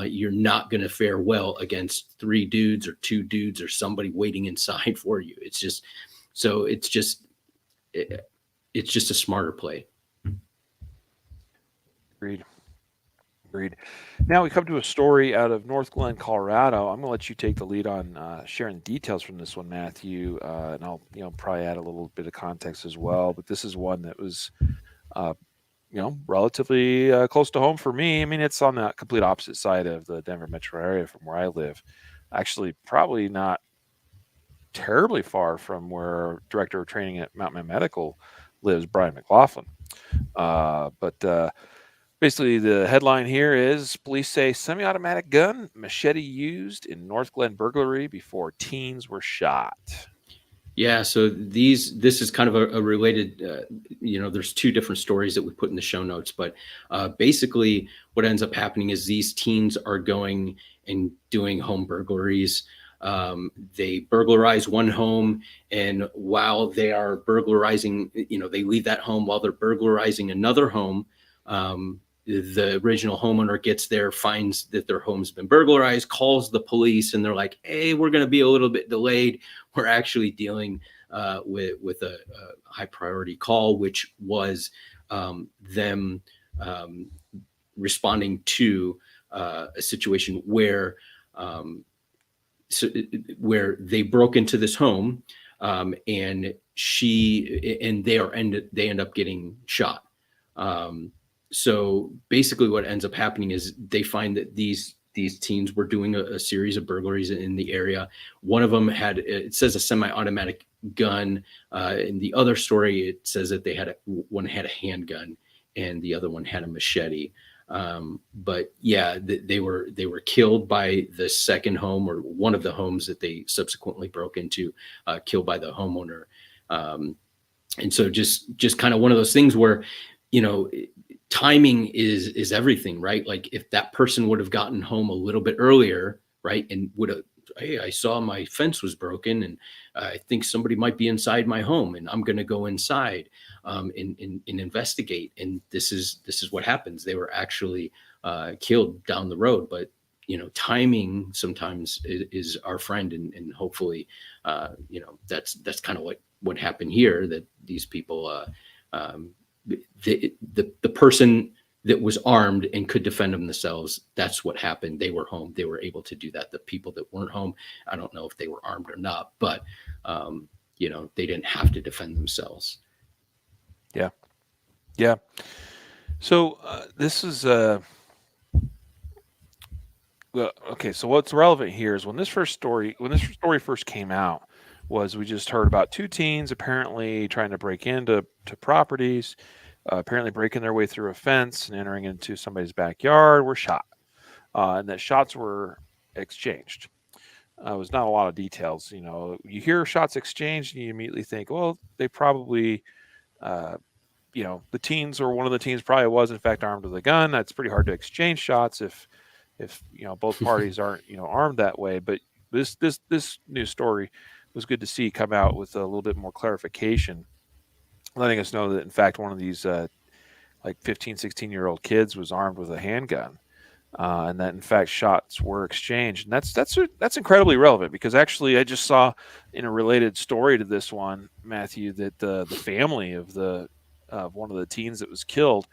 You're not going to fare well against three dudes or two dudes or somebody waiting inside for you. It's just, so it's just a smarter play. Agreed. Agreed. Now we come to a story out of North Glen, Colorado. I'm going to let you take the lead on sharing details from this one, Matthew, and I'll probably add a little bit of context as well. But this is one that was uh, relatively close to home for me. I mean, it's on the complete opposite side of the Denver metro area from where I live. Actually, probably not terribly far from where director of training at Mount Medical lives, Brian McLaughlin. But basically, the headline here is police say semi-automatic gun, machete used in North Glen burglary before teens were shot. Yeah, so this is kind of a related, there's two different stories that we put in the show notes, but basically what ends up happening is these teens are going and doing home burglaries. They burglarize one home, and while they are burglarizing, they leave that home while they're burglarizing another home. The original homeowner gets there, finds that their home's been burglarized, calls the police, and they're like, "Hey, we're going to be a little bit delayed. We're actually dealing with a high priority call, which was them um, responding to a situation where so, where they broke into this home, and they end up getting shot. Um, so basically, what ends up happening is they find that these teens were doing a series of burglaries in the area. One of them had, it says, a semi-automatic gun. In the other story, it says that one had a handgun and the other one had a machete. But yeah, they were killed by the second home, or one of the homes that they subsequently broke into, killed by the homeowner. And so just kind of one of those things where, you know, timing is everything, right? Like if that person would have gotten home a little bit earlier, right, and would have, hey, I saw my fence was broken, and I think somebody might be inside my home, and I'm going to go inside and investigate. And this is what happens. They were actually killed down the road, but timing sometimes is our friend, and hopefully, that's kind of what happened here. That these people, the person that was armed and could defend themselves, that's what happened. They were home. They were able to do that. The people that weren't home, I don't know if they were armed or not, but they didn't have to defend themselves. Yeah, yeah. So this is well, okay. So what's relevant here is when this story first came out, was we just heard about two teens apparently trying to break into properties, apparently breaking their way through a fence and entering into somebody's backyard, were shot, and that shots were exchanged. Was not a lot of details. You hear shots exchanged and you immediately think, well, they probably, uh, the teens, or one of the teens probably was in fact armed with a gun. That's pretty hard to exchange shots if both parties aren't armed that way. But this news story was good to see come out with a little bit more clarification, letting us know that in fact one of these like 15, 16-year-old kids was armed with a handgun, and that in fact shots were exchanged. And that's incredibly relevant, because actually I just saw in a related story to this one, Matthew, that the family of one of the teens that was killed,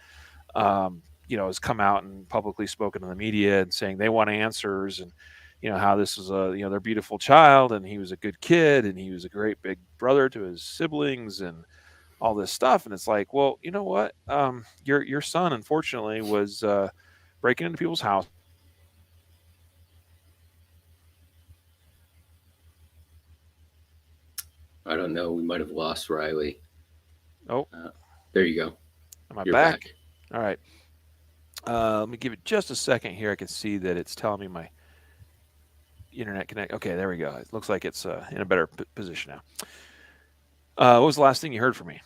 has come out and publicly spoken to the media and saying they want answers, and how this was their beautiful child, and he was a good kid, and he was a great big brother to his siblings, and all this stuff. And it's like, well, you know what? Your son, unfortunately, was breaking into people's house. I don't know. We might have lost Riley. Oh, Uh, there you go. am I You're back? back. All right. Let me give it just a second here. I can see that it's telling me internet connect. Okay, there we go. It looks like it's in a better position now. What was the last thing you heard from me?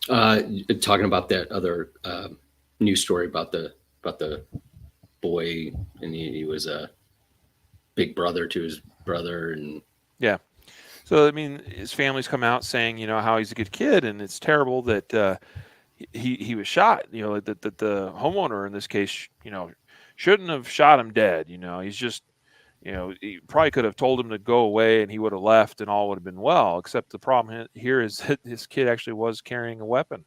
Uh, Talking about that other news story about the boy, and he was a big brother to his brother, and Yeah. So I mean, his family's come out saying, how he's a good kid, and it's terrible that he was shot. That the homeowner in this case, shouldn't have shot him dead. He's just, he probably could have told him to go away, and he would have left, and all would have been well. Except the problem here is that this kid actually was carrying a weapon,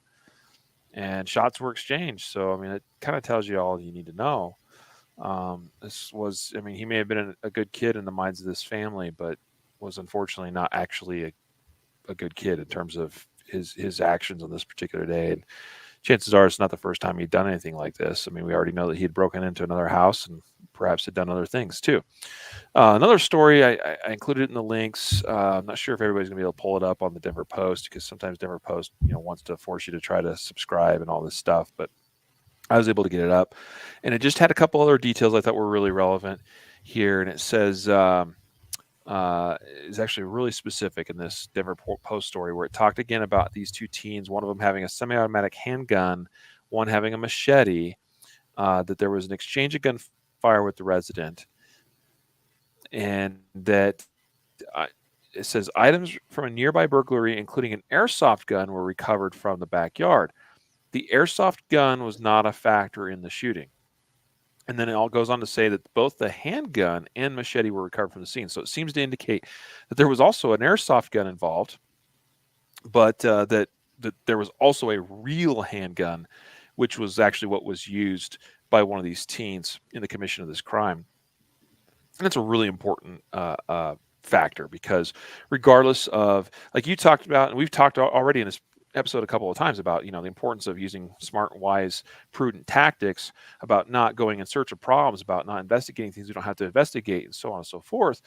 and shots were exchanged. So I mean, it kind of tells you all you need to know. I mean, he may have been a good kid in the minds of this family, but was unfortunately not actually a good kid in terms of his actions on this particular day. And chances are it's not the first time he'd done anything like this. I mean, we already know that he'd broken into another house and perhaps had done other things too. Another story I included in the links. I'm not sure if everybody's going to be able to pull it up on the Denver Post, because sometimes Denver Post, wants to force you to try to subscribe and all this stuff. But I was able to get it up, and it just had a couple other details I thought were really relevant here. And it says, is actually really specific in this Denver Post story, where it talked again about these two teens, one of them having a semi-automatic handgun, one having a machete, that there was an exchange of gunfire with the resident, and that it says items from a nearby burglary, including an airsoft gun, were recovered from the backyard. The airsoft gun was not a factor in the shooting. And then it all goes on to say that both the handgun and machete were recovered from the scene. So it seems to indicate that there was also an airsoft gun involved, but that there was also a real handgun, which was actually what was used by one of these teens in the commission of this crime. And that's a really important factor, because regardless of, like you talked about, and we've talked already in this episode a couple of times about, the importance of using smart, wise, prudent tactics, about not going in search of problems, about not investigating things we don't have to investigate, and so on and so forth.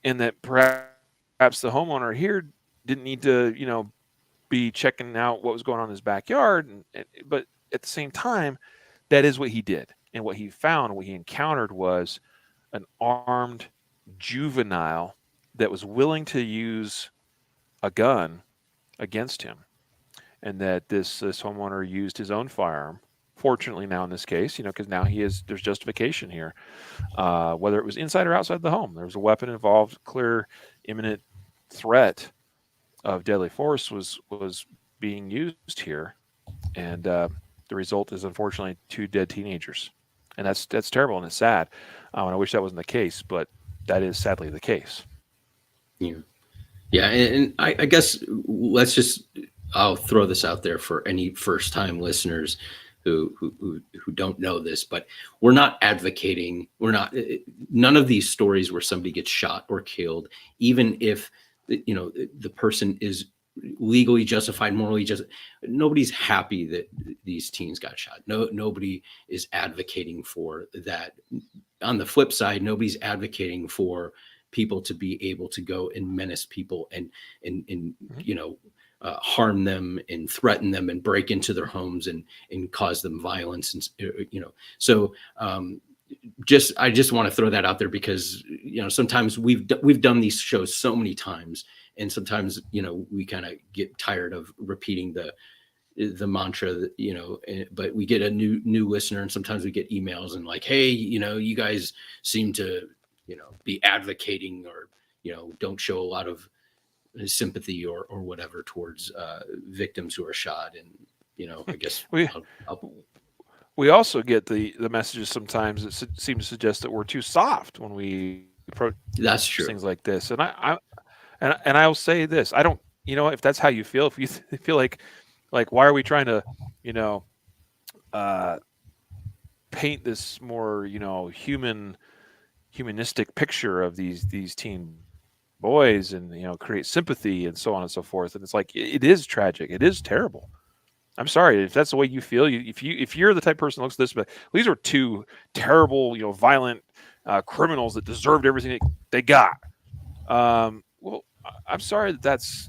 And that perhaps the homeowner here didn't need to, be checking out what was going on in his backyard. But at the same time, that is what he did. And what he found, what he encountered, was an armed juvenile that was willing to use a gun against him, and that this homeowner used his own firearm. Fortunately, now in this case, because now there's justification here, whether it was inside or outside the home, there was a weapon involved. Clear, imminent threat of deadly force was being used here, and the result is unfortunately two dead teenagers, and that's terrible and it's sad. And I wish that wasn't the case, but that is sadly the case. yeah, yeah, and I guess let's just, I'll throw this out there for any first time listeners who don't know this, but we're not advocating. We're not. None of these stories where somebody gets shot or killed, even if the person is legally justified, morally just, nobody's happy that these teens got shot. Nobody is advocating for that. On the flip side, nobody's advocating for people to be able to go and menace people and harm them and threaten them and break into their homes and cause them violence. And so I just want to throw that out there, because sometimes we've done these shows so many times, and sometimes we kind of get tired of repeating the mantra that, but we get a new listener, and sometimes we get emails and like, hey, you guys seem to be advocating, or don't show a lot of sympathy or whatever towards victims who are shot. And I guess we also get the messages sometimes that seem to suggest that we're too soft when we approach that's true. things like this. And I will say this: I don't, if that's how you feel, if you feel like why are we trying to, uh, paint this more, humanistic picture of these teen boys, and create sympathy and so on and so forth. And it's like, it is tragic, it is terrible. I'm sorry if that's the way you feel. If you're the type of person who looks at this, but these are two terrible, violent criminals that deserved everything they got. Well, I'm sorry that's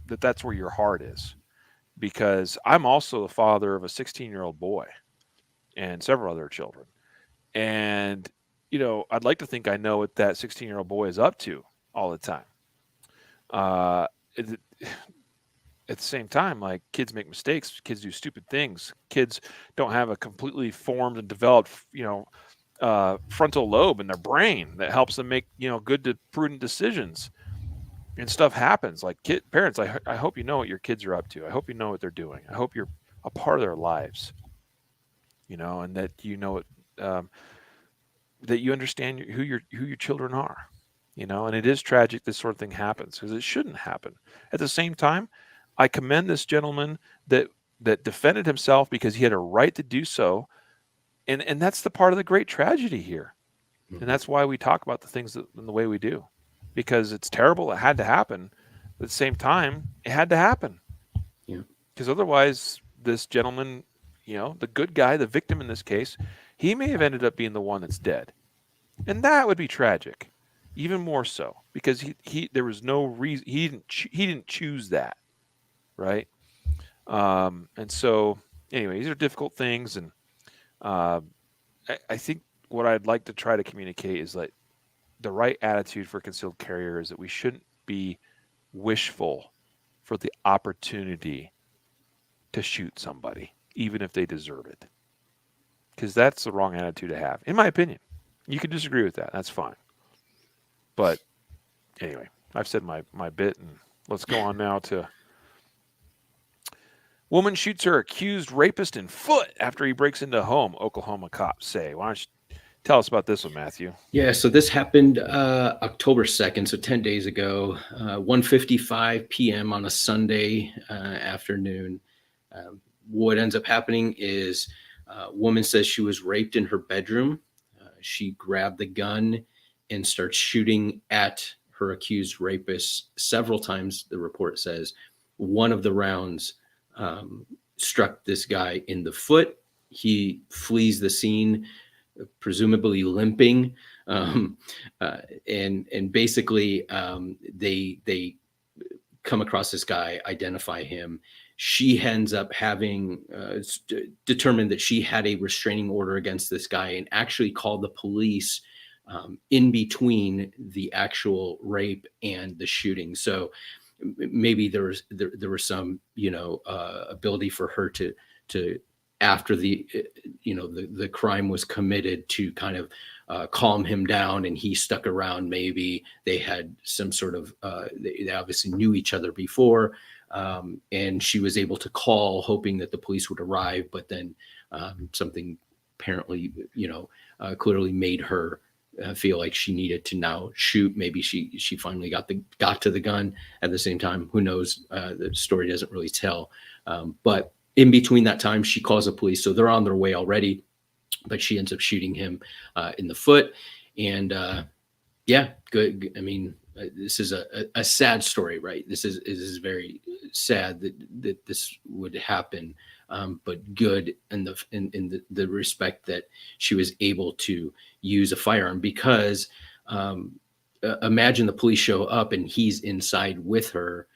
that's where your heart is, because I'm also the father of a 16-year-old boy and several other children, and I'd like to think I know what that 16-year-old boy is up to all the time. Uh, it, at the same time, like kids make mistakes, kids do stupid things, kids don't have a completely formed and developed, frontal lobe in their brain that helps them make good to prudent decisions. And stuff happens. Like parents, I hope you know what your kids are up to. I hope you know what they're doing. I hope you're a part of their lives. And that um, that you understand who your children are. And it is tragic this sort of thing happens because it shouldn't happen. At the same time, I commend this gentleman that defended himself because he had a right to do so, and that's the part of the great tragedy here, and Mhm. that's why we talk about the things in the way we do, because it's terrible. It had to happen, but at the same time, it had to happen Yeah. because otherwise, this gentleman, the good guy, the victim in this case, he may have ended up being the one that's dead. And that would be tragic, even more so because he there was no reason he didn't choose that, right? And so anyway, these are difficult things, and uh, I think what I'd like to try to communicate is like the right attitude for concealed carrier is that we shouldn't be wishful for the opportunity to shoot somebody, even if they deserve it, because that's the wrong attitude to have, in my opinion. You can disagree with that; that's fine, but anyway, I've said my bit, and let's go on now to woman shoots her accused rapist in foot after he breaks into home. Oklahoma cops say. Why don't you tell us about this one, Matthew? Yeah, so this happened October 2nd, so 10 days ago, 1:55 p.m. on a Sunday afternoon. Um, what ends up happening is a woman says she was raped in her bedroom. She grabbed the gun and starts shooting at her accused rapist several times, the report says. One of the rounds um, struck this guy in the foot. He flees the scene, presumably limping, um, uh, and basically they come across this guy, identify him. She ends up having determined that she had a restraining order against this guy and actually called the police in between the actual rape and the shooting. So maybe there was some ability for her to after the crime was committed to kind of calm him down, and he stuck around. Maybe they had some sort of they obviously knew each other before, and she was able to call hoping that the police would arrive, but then something apparently clearly made her feel like she needed to now shoot. Maybe she finally got to the gun at the same time. Who knows? The story doesn't really tell. But in between that time, she calls the police, so they're on their way already. But she ends up shooting him in the foot, and yeah, good. I mean, this is a sad story, right? This is very sad that this would happen, but good in the respect that she was able to use a firearm because imagine the police show up and he's inside with her.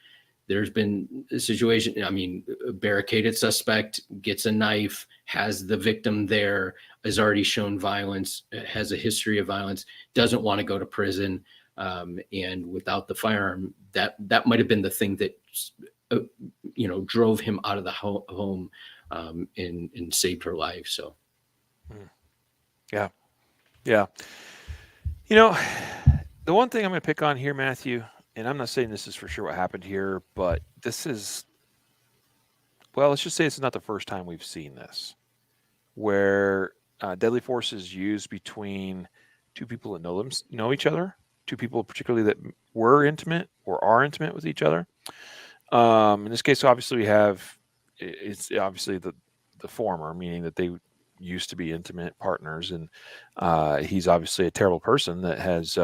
There's been a situation, I mean, a barricaded suspect gets a knife, has the victim there, has already shown violence, has a history of violence, doesn't want to go to prison. And without the firearm, that might have been the thing that, uh, drove him out of the home and saved her life. So, Hmm. Yeah, yeah. You know, the one thing I'm going to pick on here, Matthew, and I'm not saying this is for sure what happened here, but this is, well, let's just say it's not the first time we've seen this, where deadly force is used between two people that know each other, two people particularly that were intimate or are intimate with each other. In this case, obviously, it's obviously the former, meaning that they used to be intimate partners, and he's obviously a terrible person that has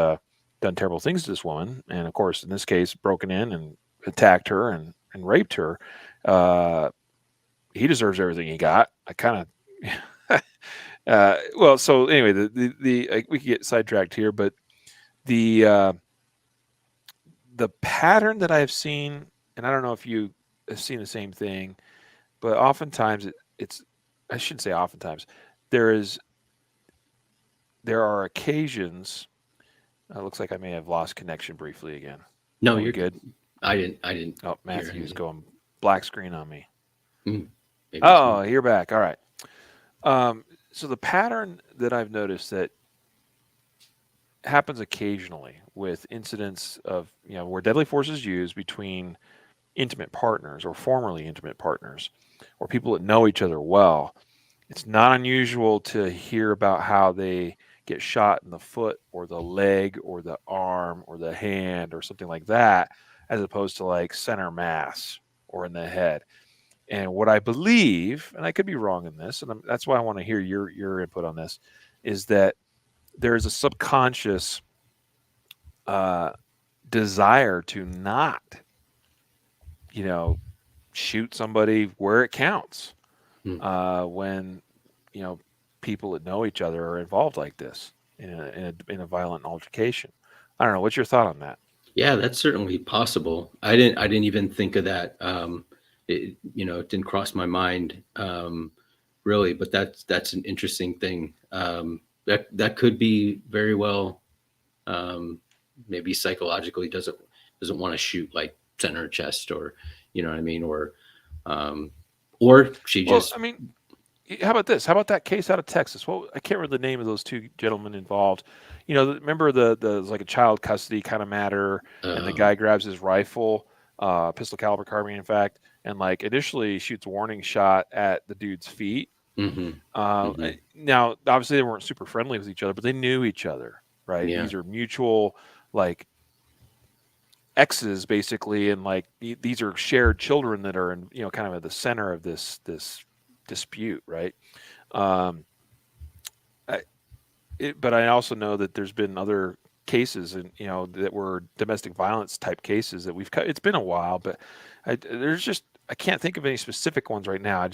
done terrible things to this woman, and of course, in this case, broken in and attacked her and raped her. Uh, he deserves everything he got. I kind of, well, so anyway, we could get sidetracked here, but the uh, the pattern that I've seen, and I don't know if you have seen the same thing, but oftentimes it's I shouldn't say oftentimes there is there are occasions. Looks like I may have lost connection briefly again. No, Are we you're good? good. I didn't Oh, hear Matthew's anything. going black screen on me. Mm, maybe it's me. Oh, you're back. All right. So the pattern that I've noticed that happens occasionally with incidents of where deadly force is used between intimate partners or formerly intimate partners or people that know each other well. It's not unusual to hear about how they get shot in the foot or the leg or the arm or the hand or something like that, as opposed to like center mass or in the head. And what I believe, and I could be wrong in this, and that's why I want to hear your input on this, is that there is a subconscious uh, desire to not, you know, shoot somebody where it counts Mm. when you know people that know each other are involved like this in a violent altercation. I don't know. What's your thought on that? Yeah, that's certainly possible. I didn't even think of that. It didn't cross my mind, really, but that's an interesting thing. That could be very well, um, maybe psychologically doesn't want to shoot like center chest, or what I mean, um, or she Well, just I mean, how about this? How about that case out of Texas? Well, I can't remember the name of those two gentlemen involved. Remember the it was like a child custody kind of matter, and the um, guy grabs his rifle, pistol caliber carbine, in fact, and like initially shoots a warning shot at the dude's feet. hmm hmm Now, obviously, they weren't super friendly with each other, but they knew each other, right? yeah, These are mutual, like exes, basically, and like these are shared children that are in, kind of at the center of this dispute, right? Um, I, but I also know that there's been other cases, and that were domestic violence type cases that we've. It's been a while, but I can't think of any specific ones right now.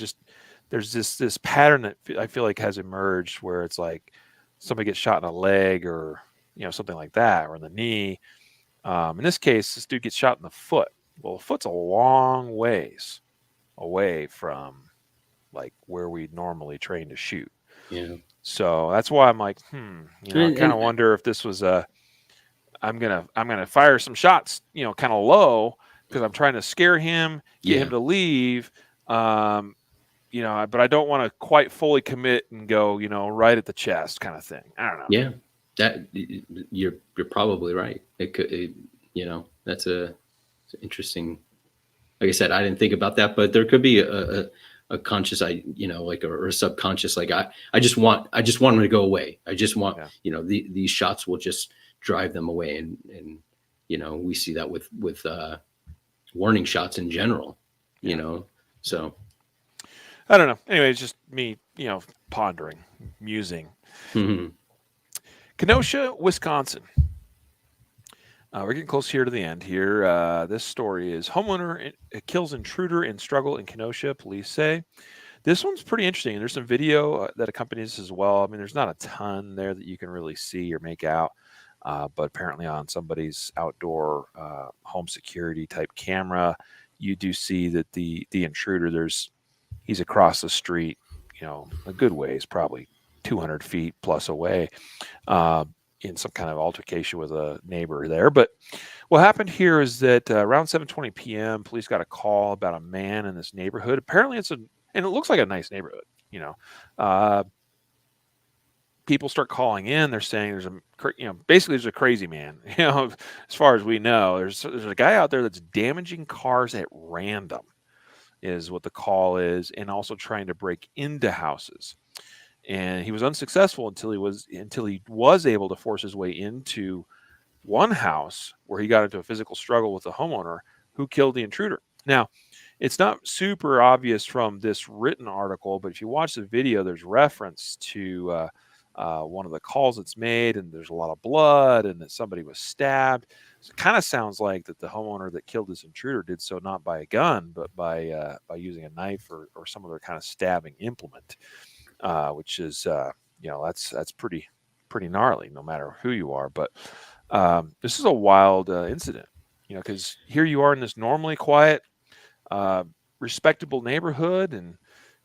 There's this pattern that I feel like has emerged where it's like somebody gets shot in a leg or something like that, or in the knee. In this case, this dude gets shot in the foot. Well, the foot's a long ways away from like where we normally train to shoot. yeah, So that's why I'm like, I and, kind and of wonder if this was a I'm gonna fire some shots, kind of low because I'm trying to scare him, get him yeah, to leave. Um, but I don't want to quite fully commit and go, right at the chest kind of thing. I don't know. yeah. That you're probably right. That's it's interesting. Like I said, I didn't think about that, but there could be a conscious, like, or a subconscious, like I just want them to go away. I just want, Yeah, these shots will just drive them away, and we see that with warning shots in general. You yeah, know, yeah. so I don't know. Anyway, it's just me, pondering, musing. mhm. Kenosha, Wisconsin. We're getting close here to the end here. This story is homeowner kills intruder in struggle in Kenosha, police say. This one's pretty interesting. There's some video that accompanies this as well. I mean, there's not a ton there that you can really see or make out, but apparently on somebody's outdoor home security type camera, you do see that the intruder he's across the street, a good ways, probably 200 feet plus away, uh, in some kind of altercation with a neighbor there. But what happened here is that around 7:20 p.m., police got a call about a man in this neighborhood. Apparently, and it looks like a nice neighborhood. You know, uh, people start calling in. They're saying basically there's a crazy man. As far as we know, there's a guy out there that's damaging cars at random, is what the call is, and also trying to break into houses. And he was unsuccessful until he was able to force his way into one house where he got into a physical struggle with the homeowner who killed the intruder. Now, it's not super obvious from this written article, but if you watch the video, there's reference to one of the calls that's made, and there's a lot of blood, and that somebody was stabbed. So it kind of sounds like that the homeowner that killed this intruder did so not by a gun, but by using a knife or some other kind of stabbing implement, which is that's pretty gnarly, no matter who you are. But this is a wild incident, because here you are in this normally quiet, uh, respectable neighborhood, and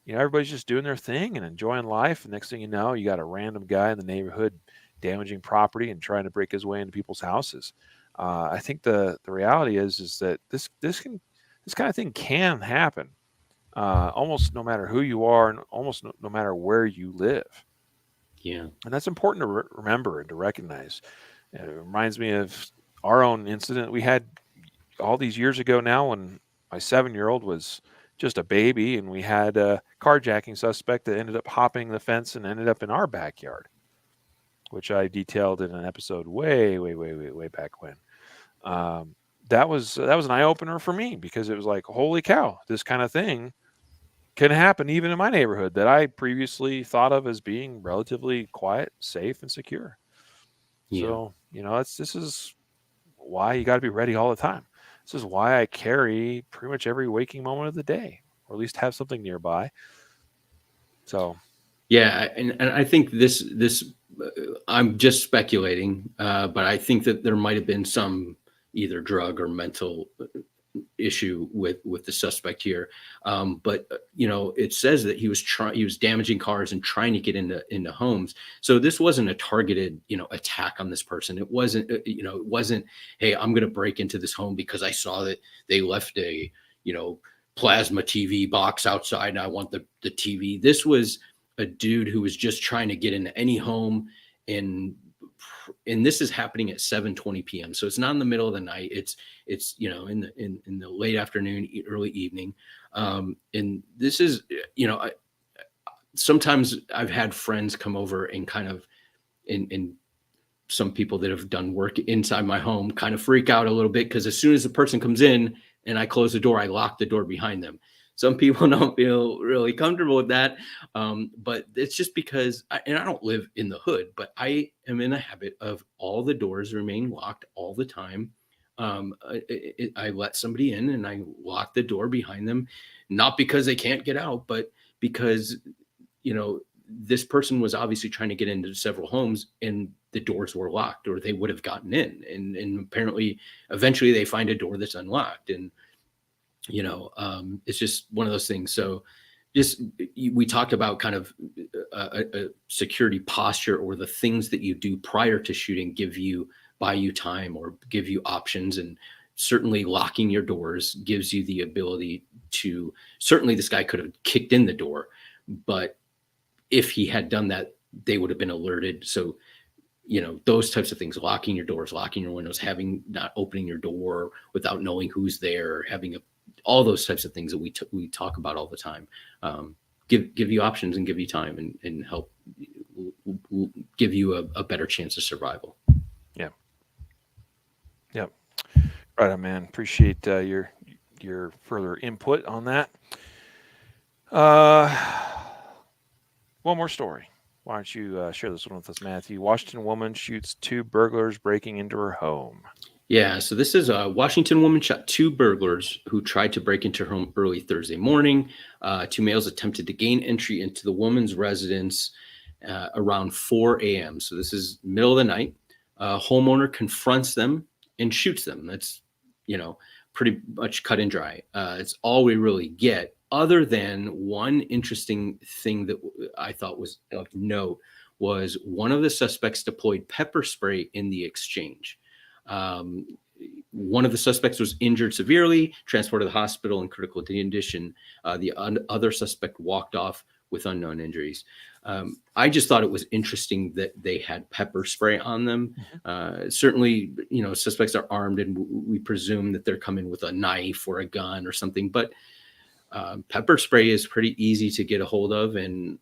everybody's just doing their thing and enjoying life. And next thing you know, you got a random guy in the neighborhood damaging property and trying to break his way into people's houses. I think the reality is that this kind of thing can happen almost no matter who you are and almost no matter where you live. Yeah. And that's important to remember and to recognize. It reminds me of our own incident we had all these years ago now when my 7-year-old was just a baby, and we had a carjacking suspect that ended up hopping the fence and ended up in our backyard, which I detailed in an episode way, way, way, way, way back when. Um, that was an eye opener for me because it was like, holy cow, this kind of thing can happen even in my neighborhood that I previously thought of as being relatively quiet, safe, and secure. Yeah. So, this is why you got to be ready all the time. This is why I carry pretty much every waking moment of the day, or at least have something nearby. So, Yeah, and I think this I'm just speculating, but I think that there might have been some either drug or mental issue with the suspect here. But it says that he was damaging cars and trying to get into homes. So this wasn't a targeted attack on this person. It wasn't it wasn't, hey, I'm going to break into this home because I saw that they left a plasma TV box outside and I want the TV. This was a dude who was just trying to get into any home, and this is happening at 7:20 p.m. So it's not in the middle of the night. It's in the late afternoon, early evening. And this is sometimes I've had friends come over and kind of in some people that have done work inside my home kind of freak out a little bit because as soon as the person comes in and I close the door, I lock the door behind them. Some people don't feel really comfortable with that, but it's just because, and I don't live in the hood, but I am in a habit of all the doors remain locked all the time. I let somebody in and I lock the door behind them, not because they can't get out, but because you know, this person was obviously trying to get into several homes and the doors were locked or they would have gotten in. And apparently, eventually they find a door that's unlocked. And, it's just one of those things. So, just we talked about kind of a security posture or the things that you do prior to shooting buy you time or give you options. And certainly locking your doors gives you the ability to, certainly this guy could have kicked in the door, but if he had done that, they would have been alerted. So, those types of things, locking your doors, locking your windows, not opening your door without knowing who's there, all those types of things that we talk about all the time. Give you options and give you time and help give you a better chance of survival. yeah, yeah, right on, man. Appreciate your further input on that. Uh, one more story. Why don't you share this one with us, Matthew? Washington woman shoots two burglars breaking into her home. Yeah, so this is a Washington woman shot two burglars who tried to break into her home early Thursday morning. Two males attempted to gain entry into the woman's residence around 4 a.m. So this is middle of the night. Homeowner confronts them and shoots them. That's, pretty much cut and dry. It's all we really get, other than one interesting thing that I thought was of note was one of the suspects deployed pepper spray in the exchange. Um, One of the suspects was injured severely, transported to the hospital in critical condition. The other suspect walked off with unknown injuries. I just thought it was interesting that they had pepper spray on them. Certainly, suspects are armed, and we presume that they're coming with a knife or a gun or something. But pepper spray is pretty easy to get a hold of, and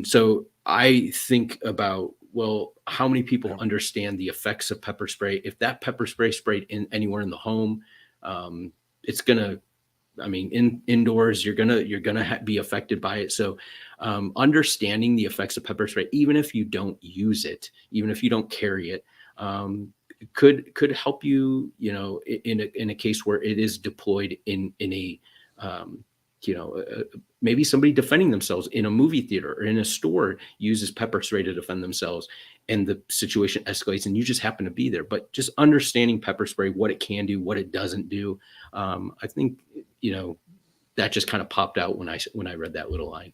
so I think about, well, how many people understand the effects of pepper spray? If that pepper spray sprayed in anywhere in the home, it's gonna, indoors, you're gonna be affected by it. So, understanding the effects of pepper spray, even if you don't use it, even if you don't carry it, could help you, in a case where it is deployed in a maybe somebody defending themselves in a movie theater or in a store uses pepper spray to defend themselves and the situation escalates and you just happen to be there. But just understanding pepper spray, what it can do, what it doesn't do, I think, that just kind of popped out when I read that little line.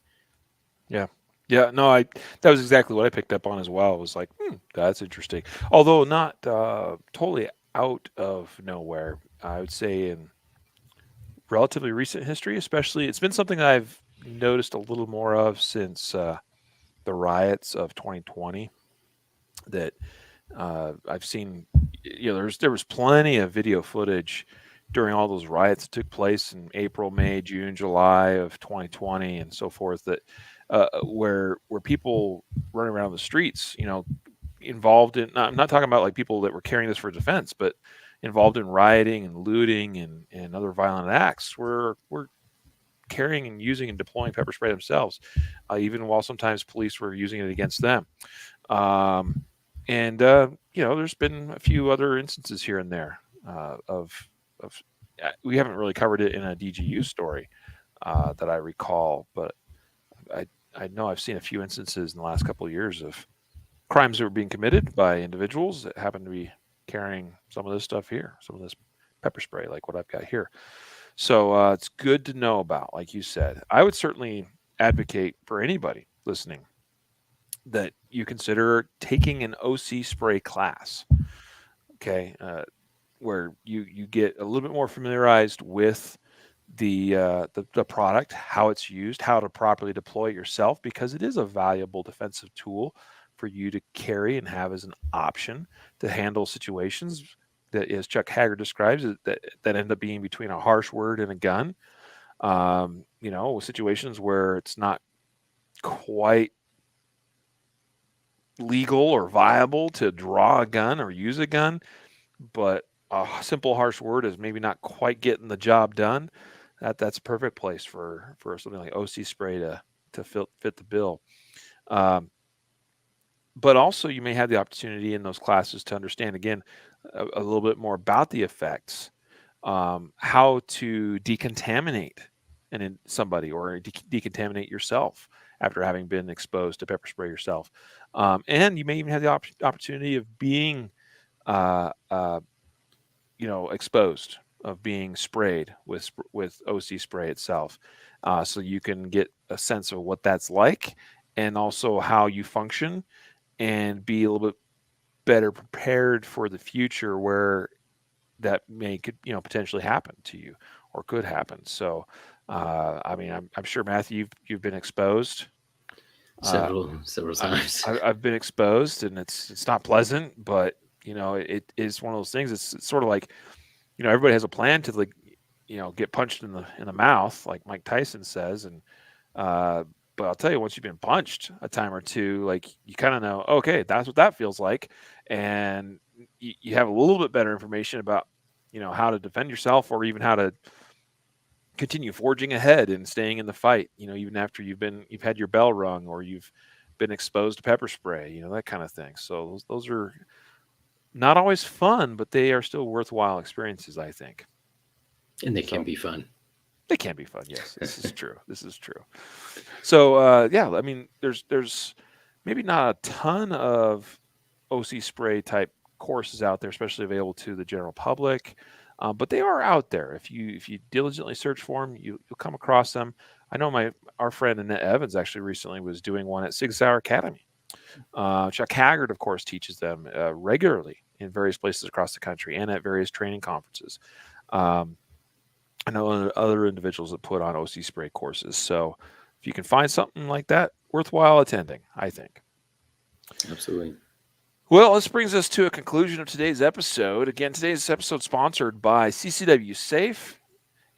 Yeah. Yeah, no, I that was exactly what I picked up on as well. It was like, that's interesting. Although not totally out of nowhere. I would say in relatively recent history, especially, it's been something I've noticed a little more of since the riots of 2020. That I've seen, there was plenty of video footage during all those riots that took place in April, May, June, July of 2020, and so forth. That where people running around the streets, involved in. I'm not talking about like people that were carrying this for defense, but involved in rioting and looting and other violent acts. Were carrying and using and deploying pepper spray themselves, even while sometimes police were using it against them. Um, and there's been a few other instances here and there of we haven't really covered it in a DGU story that I recall, but I I know I've seen a few instances in the last couple of years of crimes that were being committed by individuals that happen to be carrying some of this stuff here, some of this pepper spray, like what I've got here. So it's good to know about, like you said. I would certainly advocate for anybody listening that you consider taking an OC spray class. Okay, where you get a little bit more familiarized with the product, how it's used, how to properly deploy it yourself, because it is a valuable defensive tool for you to carry and have as an option to handle situations that, as Chuck Haggard describes it, that end up being between a harsh word and a gun. Situations where it's not quite legal or viable to draw a gun or use a gun, but a simple harsh word is maybe not quite getting the job done. That's a perfect place for something like OC spray to fit the bill. Um, but also, you may have the opportunity in those classes to understand again a little bit more about the effects, how to decontaminate somebody or decontaminate yourself after having been exposed to pepper spray yourself, and you may even have the opportunity of being uh, uh, exposed, of being sprayed with OC spray itself, so you can get a sense of what that's like, and also how you function, and be a little bit better prepared for the future where that could potentially happen to you or could happen. So, I mean, I'm sure Matthew, you've been exposed. Uh, Several I, times. I've been exposed, and it's not pleasant, but it is one of those things. It's sort of like, everybody has a plan to, like, get punched in the mouth, like Mike Tyson says, and uh, but I'll tell you, once you've been punched a time or two, like, you kind of know, okay, that's what that feels like, and you have a little bit better information about how to defend yourself, or even how to continue forging ahead and staying in the fight. Even after you've had your bell rung, or you've been exposed to pepper spray, that kind of thing. So those are not always fun, but they are still worthwhile experiences, I think. And they can So be fun. they can be fun. Yes, this is true. This is true. So yeah, I mean, there's maybe not a ton of OC spray type courses out there, especially available to the general public, but they are out there. If you diligently search for them, you'll come across them. I know our friend Annette Evans actually recently was doing one at Sig Sauer Academy. Chuck Haggard, of course, teaches them regularly in various places across the country and at various training conferences. Um, I know other individuals that put on OC spray courses. So if you can find something like that, worthwhile attending, I think. Absolutely. Well, this brings us to a conclusion of today's episode. Again, today's episode sponsored by CCW Safe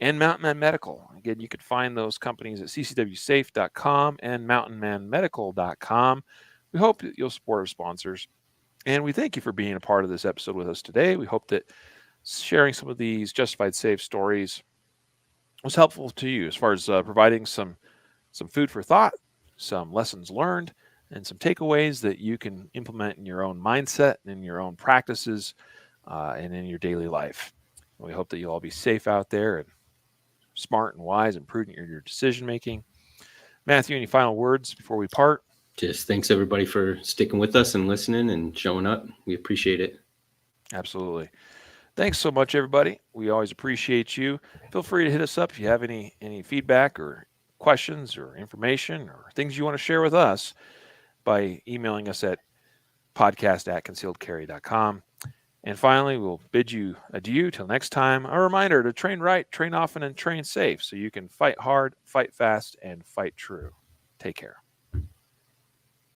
and Mountain Man Medical. Again, you can find those companies at ccwsafe.com and mountainmanmedical.com. We hope that you'll support our sponsors, and we thank you for being a part of this episode with us today. We hope that sharing some of these Justified Safe stories was helpful to you as far as providing some food for thought, some lessons learned, and some takeaways that you can implement in your own mindset and in your own practices, and in your daily life. And we hope that you'll all be safe out there and smart and wise and prudent in your decision making. Matthew, any final words before we part? Just thanks everybody for sticking with us and listening and showing up. We appreciate it. Absolutely. Thanks so much, everybody. We always appreciate you. Feel free to hit us up if you have any feedback or questions or information or things you want to share with us by emailing us at podcast@concealedcarry.com. And finally, we'll bid you adieu till next time. A reminder to train right, train often, and train safe so you can fight hard, fight fast, and fight true. Take care.